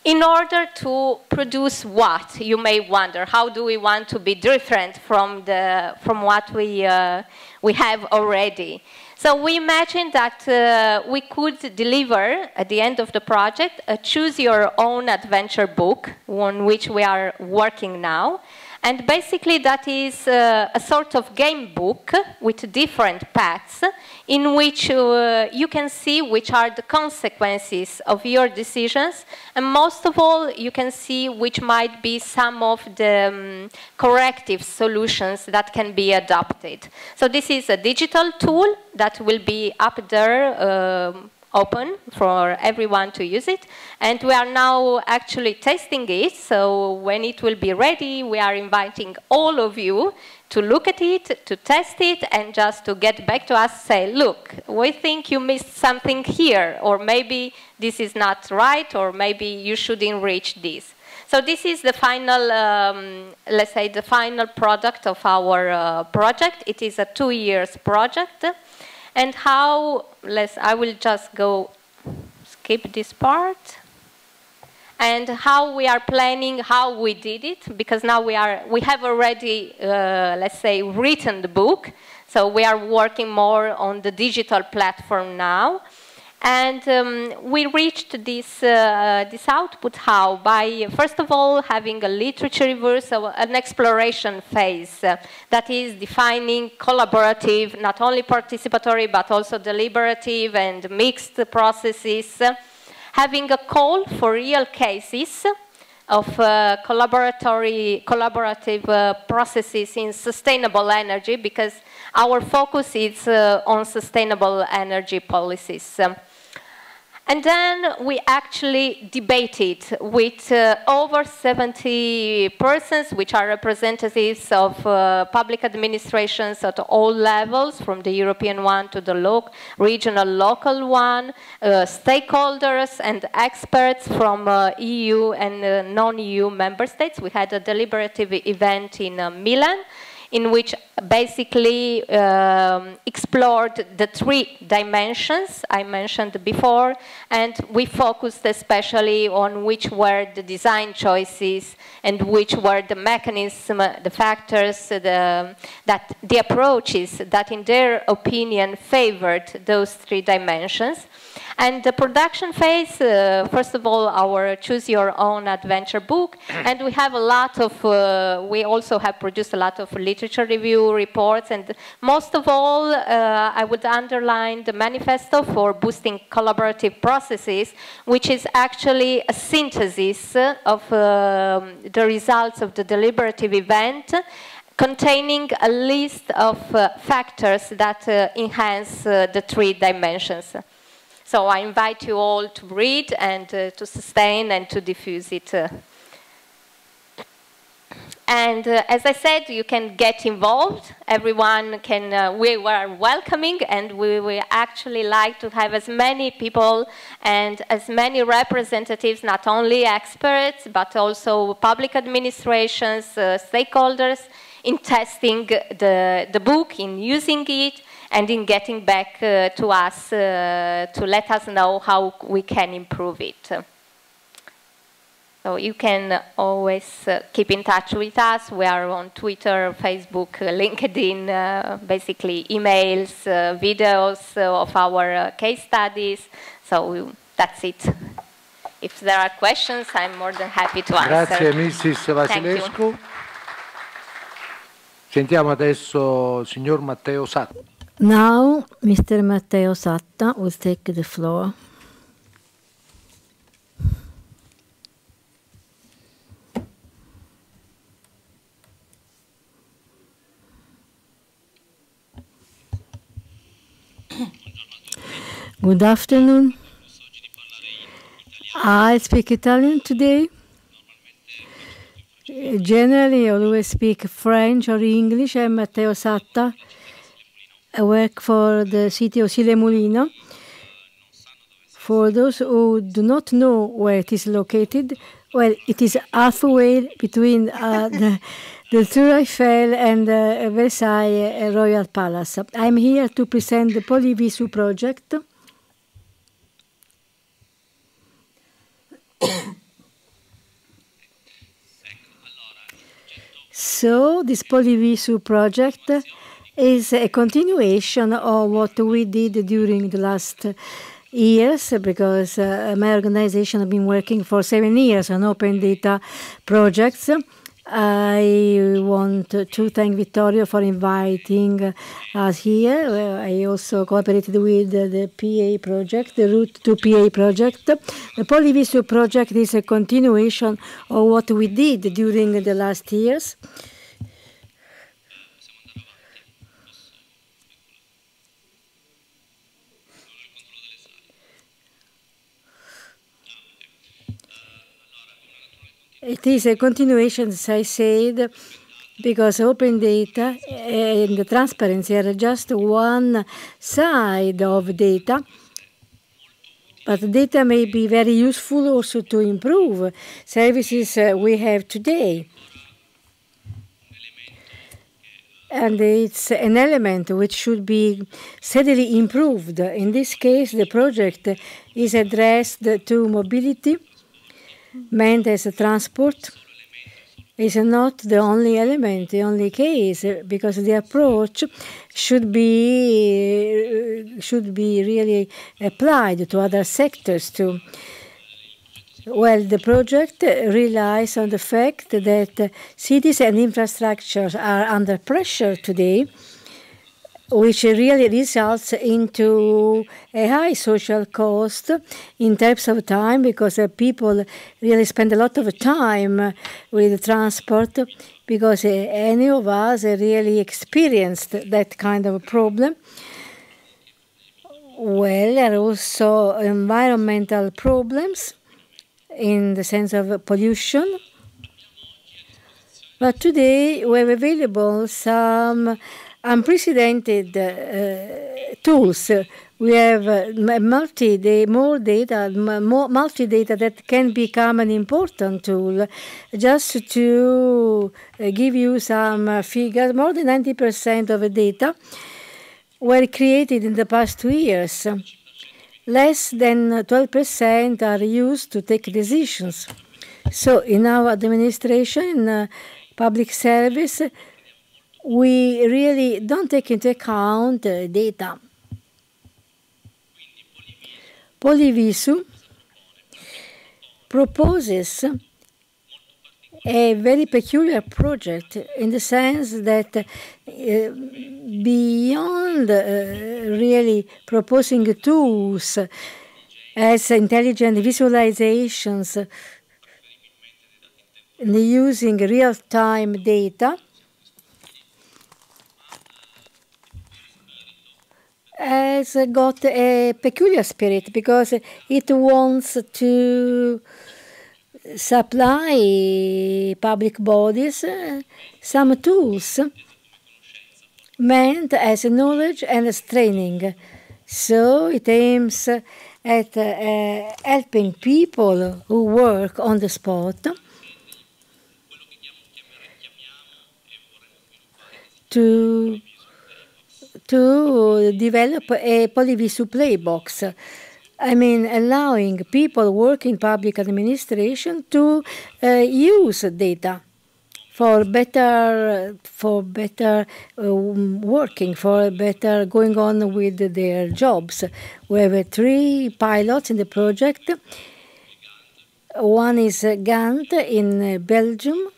In order to produce what, you may wonder, how do we want to be different from what we have already? So we imagined that we could deliver, at the end of the project, a choose your own adventure book, on which we are working now. And basically that is a sort of game book with different paths in which you can see which are the consequences of your decisions, and most of all you can see which might be some of the corrective solutions that can be adopted. So this is a digital tool that will be up there open for everyone to use it, and we are now actually testing it. So when it will be ready, we are inviting all of you to look at it, to test it, and just to get back to us, say, look, we think you missed something here, or maybe this is not right, or maybe you should enrich this. So this is the final, let's say, the final product of our project. It is a 2 years project. And how, I will just skip this part. And how we are planning, how we did it, because now we have already, let's say, written the book. So we are working more on the digital platform now. And we reached this output how? By, first of all, having a literature review, so an exploration phase that is defining collaborative, not only participatory, but also deliberative and mixed processes. Having a call for real cases of collaborative processes in sustainable energy, because our focus is on sustainable energy policies. And then we actually debated with over 70 persons, which are representatives of public administrations at all levels, from the European one to the regional, local one, stakeholders and experts from EU and non-EU member states. We had a deliberative event in Milan, in which basically explored the three dimensions I mentioned before, and we focused especially on which were the design choices and which were the mechanisms, the factors, the approaches that in their opinion favored those three dimensions. And the production phase, first of all, our Choose Your Own Adventure book, and we have a lot of, we also have produced a lot of literature review reports, and most of all, I would underline the manifesto for boosting collaborative processes, which is actually a synthesis of the results of the deliberative event, containing a list of factors that enhance the three dimensions. So I invite you all to read and to sustain and to diffuse it. And as I said, you can get involved. Everyone can, we were welcoming, and we will actually like to have as many people and as many representatives, not only experts, but also public administrations, stakeholders, in testing the book, in using it, and in getting back to us to let us know how we can improve it. So you can always keep in touch with us. We are on Twitter, Facebook, LinkedIn, basically emails, videos of our case studies. So that's it. If there are questions, I'm more than happy to answer. Grazie Mrs. Vasilescu. Sentiamo adesso il signor Matteo Satta. Now, Mr. Matteo Satta will take the floor. Good afternoon. I speak Italian today. Generally, I always speak French or English. I'm Matteo Satta. I work for the city of Sile Mulino. For those who do not know where it is located, well, it is halfway between the Tour Eiffel and Versailles Royal Palace. I'm here to present the Polyvisu project. So this Polyvisu project is a continuation of what we did during the last years, because my organization has been working for 7 years on open data projects. I want to thank Vittorio for inviting us here. I also cooperated with the PA project, the Route to PA project. The Polyvisu project is a continuation of what we did during the last years. It is a continuation, as I said, because open data and the transparency are just one side of data. But data may be very useful also to improve services we have today. And it's an element which should be steadily improved. In this case, the project is addressed to mobility, meant as a transport. Is not the only element, the only case, because the approach should be really applied to other sectors too. Well, the project relies on the fact that cities and infrastructures are under pressure today, which really results into a high social cost in terms of time, because people really spend a lot of time with transport, because any of us really experienced that kind of problem. Well, there are also environmental problems in the sense of pollution. But today we have available some unprecedented tools. We have multi-data that can become an important tool. Just to give you some figures, more than 90% of the data were created in the past 2 years. Less than 12% are used to take decisions. So in our administration, public service, we really don't take into account data. Polyvisu proposes a very peculiar project in the sense that beyond really proposing tools as intelligent visualizations and using real-time data, has got a peculiar spirit, because it wants to supply public bodies some tools meant as knowledge and as training. So it aims at helping people who work on the spot to develop a Polyvisu playbox. I mean, allowing people working in public administration to use data for better working, for better going on with their jobs. We have 3 pilots in the project. One is Gant in Belgium,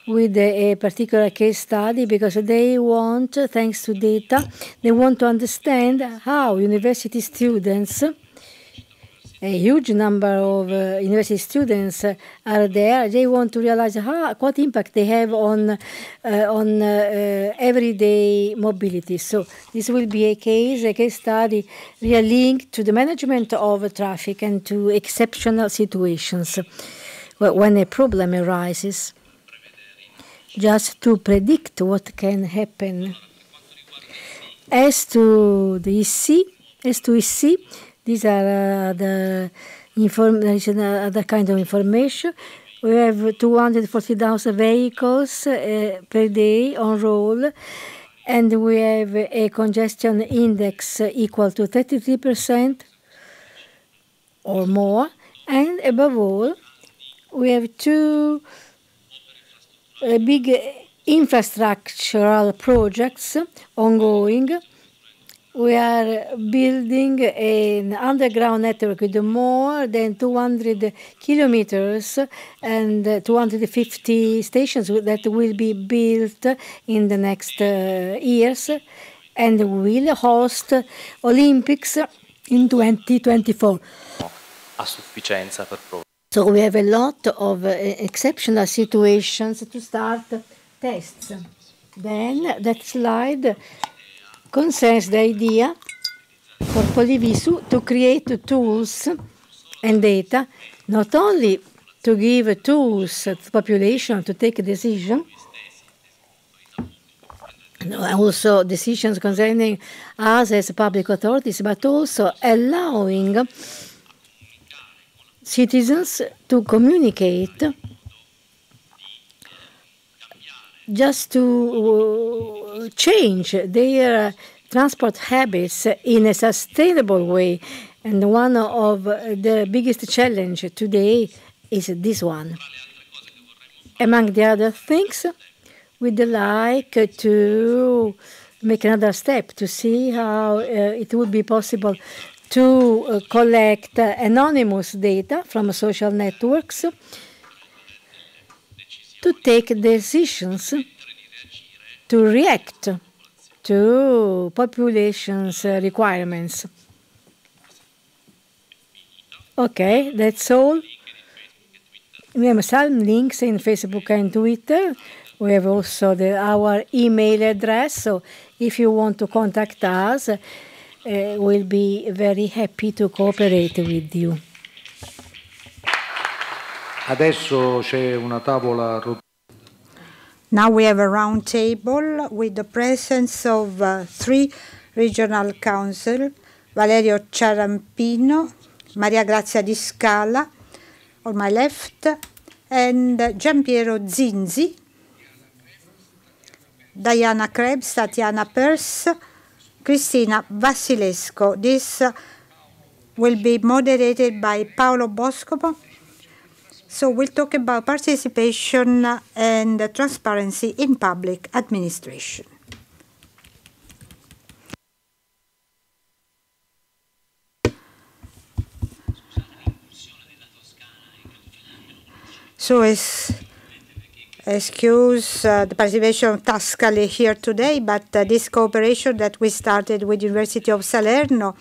with a particular case study, because they want, thanks to data, they want to understand how university students, a huge number of university students are there. They want to realize what impact they have on everyday mobility. So this will be a case study really linked to the management of traffic and to exceptional situations when a problem arises, just to predict what can happen. As to EC, these are the other kind of information. We have 240,000 vehicles per day on roll, and we have a congestion index equal to 33% or more. And above all, we have 2 big infrastructural projects ongoing. We are building an underground network with more than 200 kilometers and 250 stations that will be built in the next years, and will host Olympics in 2024. A sufficienza per provare. So we have a lot of exceptional situations to start tests. Then that slide concerns the idea for Polyvisu to create tools and data, not only to give tools to the population to take a decision, also decisions concerning us as public authorities, but also allowing citizens to communicate, just to change their transport habits in a sustainable way. And one of the biggest challenges today is this one. Among the other things, we'd like to make another step to see how it would be possible to collect anonymous data from social networks to take decisions to react to population's requirements. Okay, that's all. We have some links in Facebook and Twitter. We have also our email address, so if you want to contact us, we'll be very happy to cooperate with you. Adesso c'è una tavola rotonda. Now we have a round table with the presence of 3 regional council, Valerio Ciarampino, Maria Grazia Di Scala on my left, and Giampiero Zinzi, Diana Krebs, Tatiana Pers, Cristina Vasilesco. This will be moderated by Paolo Boscopo. So we'll talk about participation and transparency in public administration. So excuse the participation of Tuscany here today, but this cooperation that we started with University of Salerno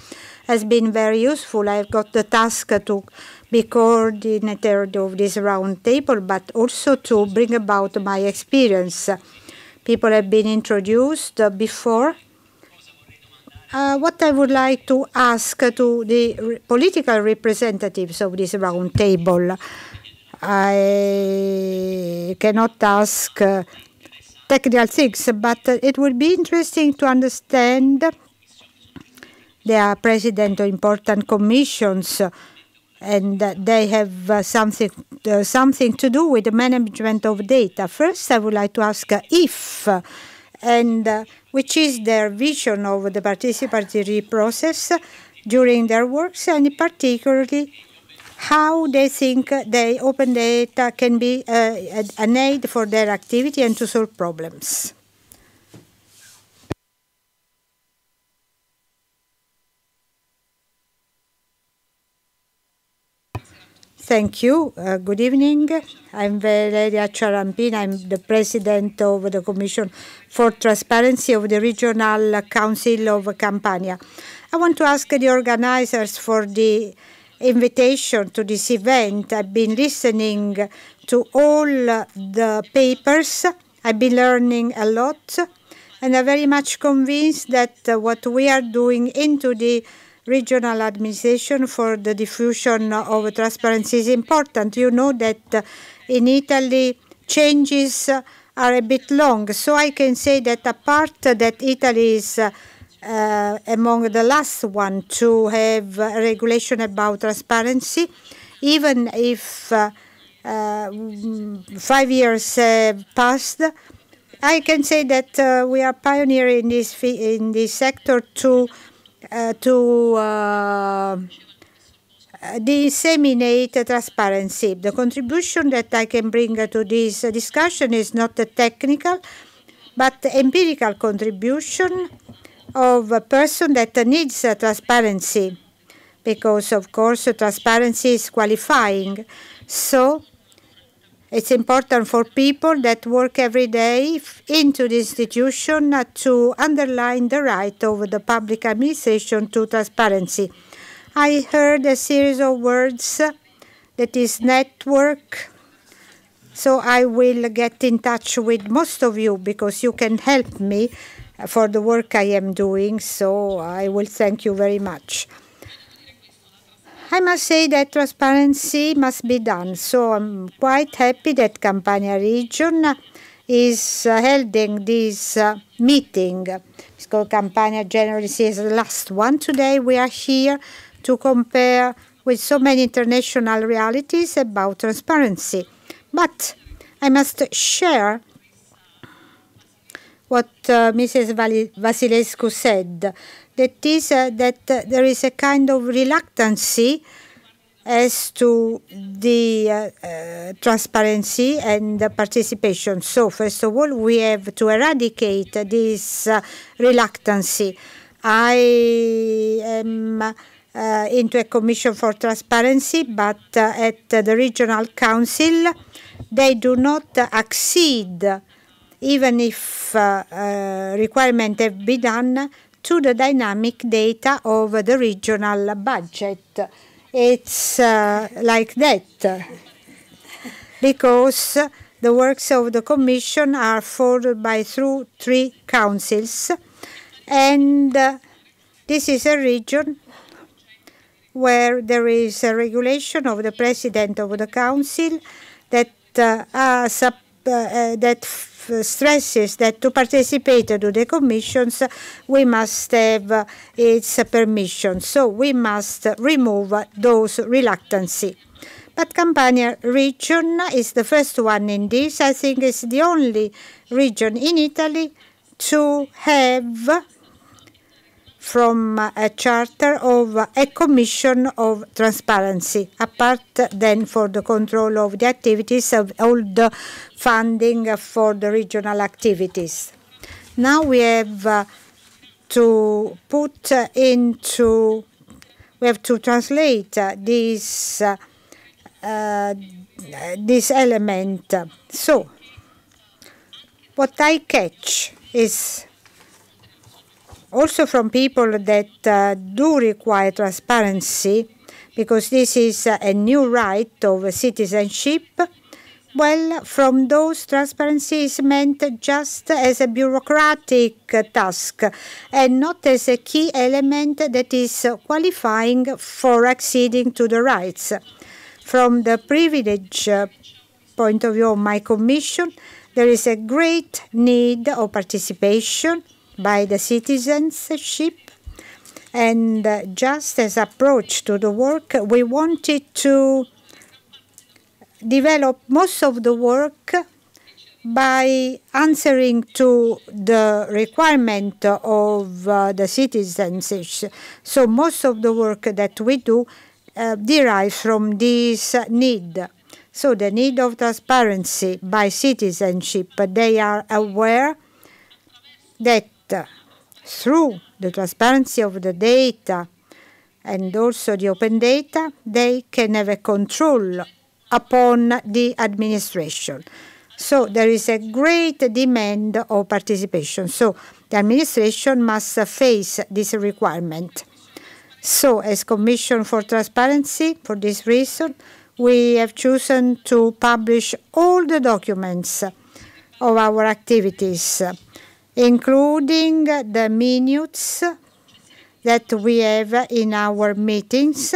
has been very useful. I've got the task to be coordinator of this round table, but also to bring about my experience. People have been introduced before. What I would like to ask to the political representatives of this round table, I cannot ask technical things, but it would be interesting to understand. They are president of important commissions, and they have something to do with the management of data. First, I would like to ask if and which is their vision of the participatory process during their works, and particularly how they think the open data can be an aid for their activity and to solve problems. Thank you. Good evening. I'm Valeria Ciarampin. I'm the president of the Commission for Transparency of the Regional Council of Campania. I want to ask the organizers for the invitation to this event. I've been listening to all the papers. I've been learning a lot, and I'm very much convinced that what we are doing into the regional administration for the diffusion of transparency is important. You know that in Italy changes are a bit long, so I can say that apart that Italy is among the last one to have a regulation about transparency, even if 5 years passed, I can say that we are pioneer in this sector to disseminate transparency. The contribution that I can bring to this discussion is not a technical, but empirical contribution of a person that needs transparency, because, of course, transparency is qualifying. So it's important for people that work every day into the institution to underline the right of the public administration to transparency. I heard a series of words that is network, so I will get in touch with most of you because you can help me for the work I am doing, so I will thank you very much. I must say that transparency must be done, so I'm quite happy that Campania region is holding this meeting. It's called Campania General is the last one. Today we are here to compare with so many international realities about transparency. But I must share what Mrs. Vasilescu said, that is that there is a kind of reluctancy as to the transparency and the participation. So first of all, we have to eradicate this reluctancy. I am into a commission for transparency, but at the regional council, they do not accede, even if requirements have been done, to the dynamic data of the regional budget. It's like that, because the works of the Commission are followed by through 3 councils, and this is a region where there is a regulation of the President of the Council that stresses that to participate to the commissions, we must have its permission. So we must remove those reluctancy. But Campania region is the first one in this. I think it's the only region in Italy to have from a charter of a commission of transparency, apart then for the control of the activities of all the funding for the regional activities. Now we have to put into, we have to translate this element. So what I catch is also from people that do require transparency, because this is a new right of citizenship. Well, from those, transparency is meant just as a bureaucratic task and not as a key element that is qualifying for acceding to the rights. From the privilege point of view of my commission, there is a great need of participation by the citizenship, and just as approach to the work, we wanted to develop most of the work by answering to the requirement of the citizenship. So most of the work that we do derives from this need. So the need of transparency by citizenship, they are aware that through the transparency of the data and also the open data, they can have a control upon the administration. So there is a great demand of participation. So the administration must face this requirement. So as Commission for Transparency, for this reason, we have chosen to publish all the documents of our activities, including the minutes that we have in our meetings.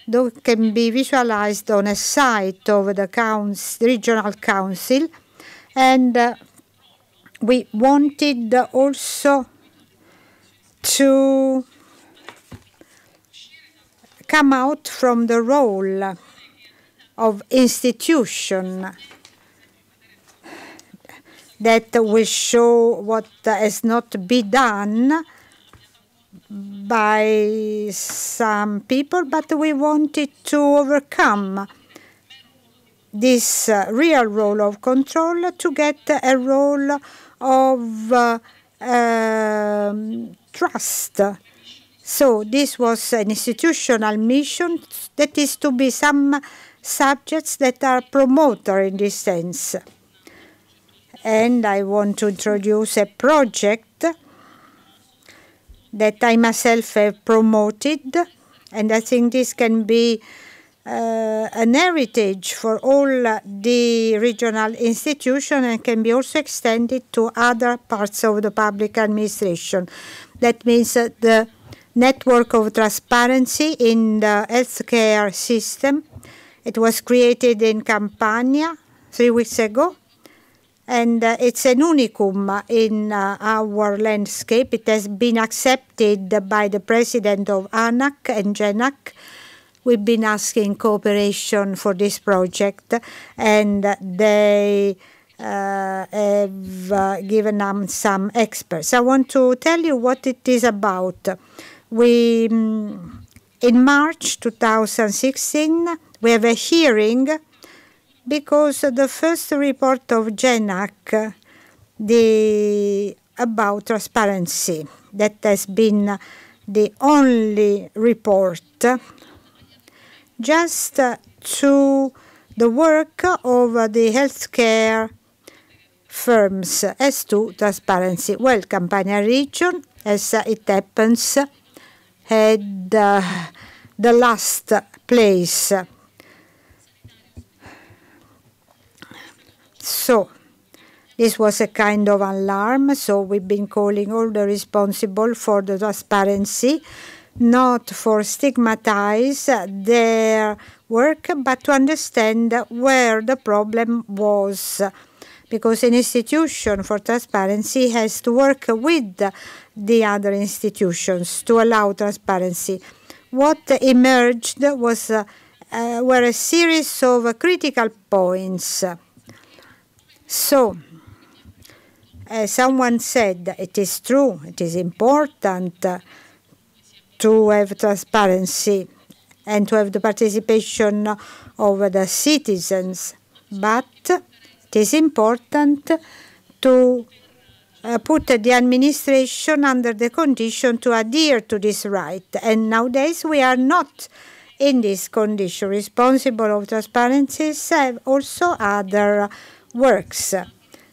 Those can be visualized on a site of the regional council. And we wanted also to come out from the role of institution that will show what has not been done by some people, but we wanted to overcome this real role of control to get a role of trust. So this was an institutional mission, that is to be some subjects that are promoter in this sense. And I want to introduce a project that I myself have promoted, and I think this can be an heritage for all the regional institutions and can be also extended to other parts of the public administration. That means the network of transparency in the healthcare system. It was created in Campania 3 weeks ago, and it's an unicum in our landscape. It has been accepted by the president of ANAC and GENAC. We've been asking cooperation for this project, and they have given us some experts. I want to tell you what it is about. We, in March 2016, we have a hearing because the first report of GENAC about transparency, that has been the only report just to the work of the healthcare firms as to transparency. Well, Campania region, as it happens, had the last place. So this was a kind of alarm, so we've been calling all the responsible for the transparency, not for stigmatize their work, but to understand where the problem was. Because an institution for transparency has to work with the other institutions to allow transparency. What emerged was were a series of critical points. So, as someone said, it is true, it is important to have transparency and to have the participation of the citizens, but it is important to put the administration under the condition to adhere to this right. And nowadays we are not in this condition. Responsible of transparency have also other works.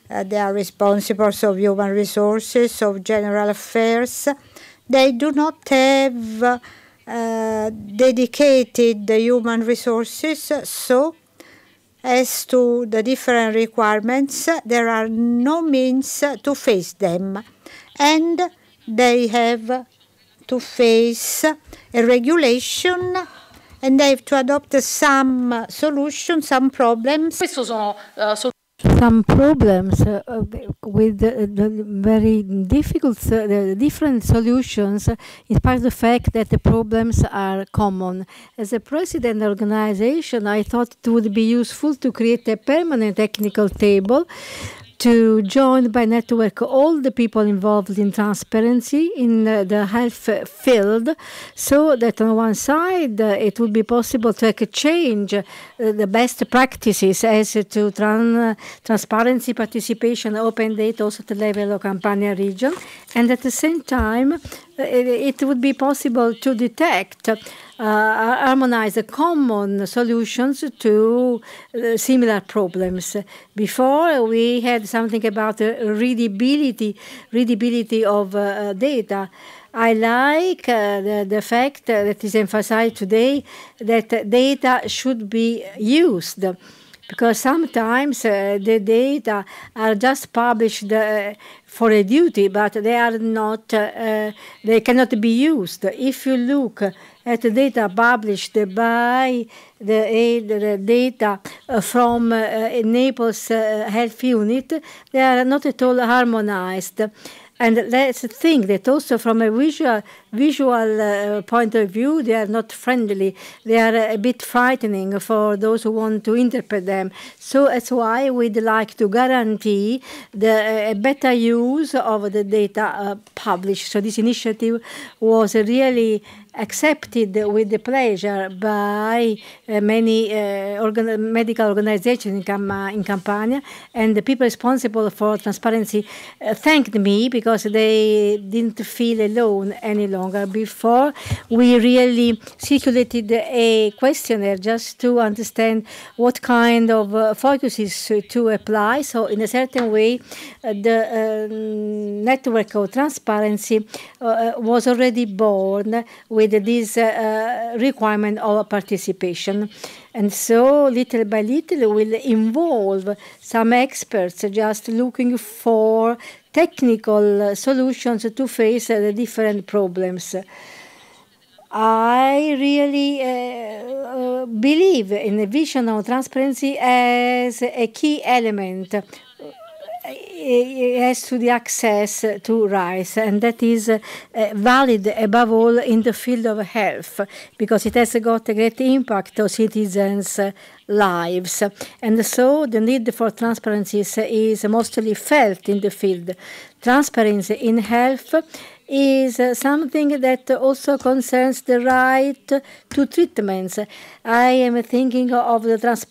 They are responsible of human resources, of general affairs. They do not have dedicated human resources, so as to the different requirements, there are no means to face them. And they have to face a regulation and they have to adopt some solutions, some problems. Questo sono Some problems with the very difficult, different solutions, in spite of the fact that the problems are common. As a president organization, I thought it would be useful to create a permanent technical table to join by network all the people involved in transparency in the health field, so that on one side it would be possible to exchange the best practices as to transparency, participation, open data also at the level of Campania region, and at the same time it would be possible to detect harmonize common solutions to similar problems. Before, we had something about readability of data. I like the fact that is emphasized today that data should be used, because sometimes the data are just published for a duty, but they are not, they cannot be used. If you look at the data published by the data from Naples Health Unit, they are not at all harmonized. And let's think that also from a visual point of view, they are not friendly. They are a bit frightening for those who want to interpret them. So that's why we'd like to guarantee a better use of the data published. So this initiative was really accepted with the pleasure by many medical organizations in Campania, and the people responsible for transparency thanked me because they didn't feel alone any longer. Before, we really circulated a questionnaire just to understand what kind of focuses to apply. So in a certain way, the network of transparency was already born with this requirement of participation. And so little by little will involve some experts just looking for technical solutions to face the different problems. I really believe in the vision of transparency as a key element as to the access to rights, and that is valid above all in the field of health, because it has got a great impact on citizens' lives. And so the need for transparency is mostly felt in the field. Transparency in health is something that also concerns the right to treatments. I am thinking of the transparency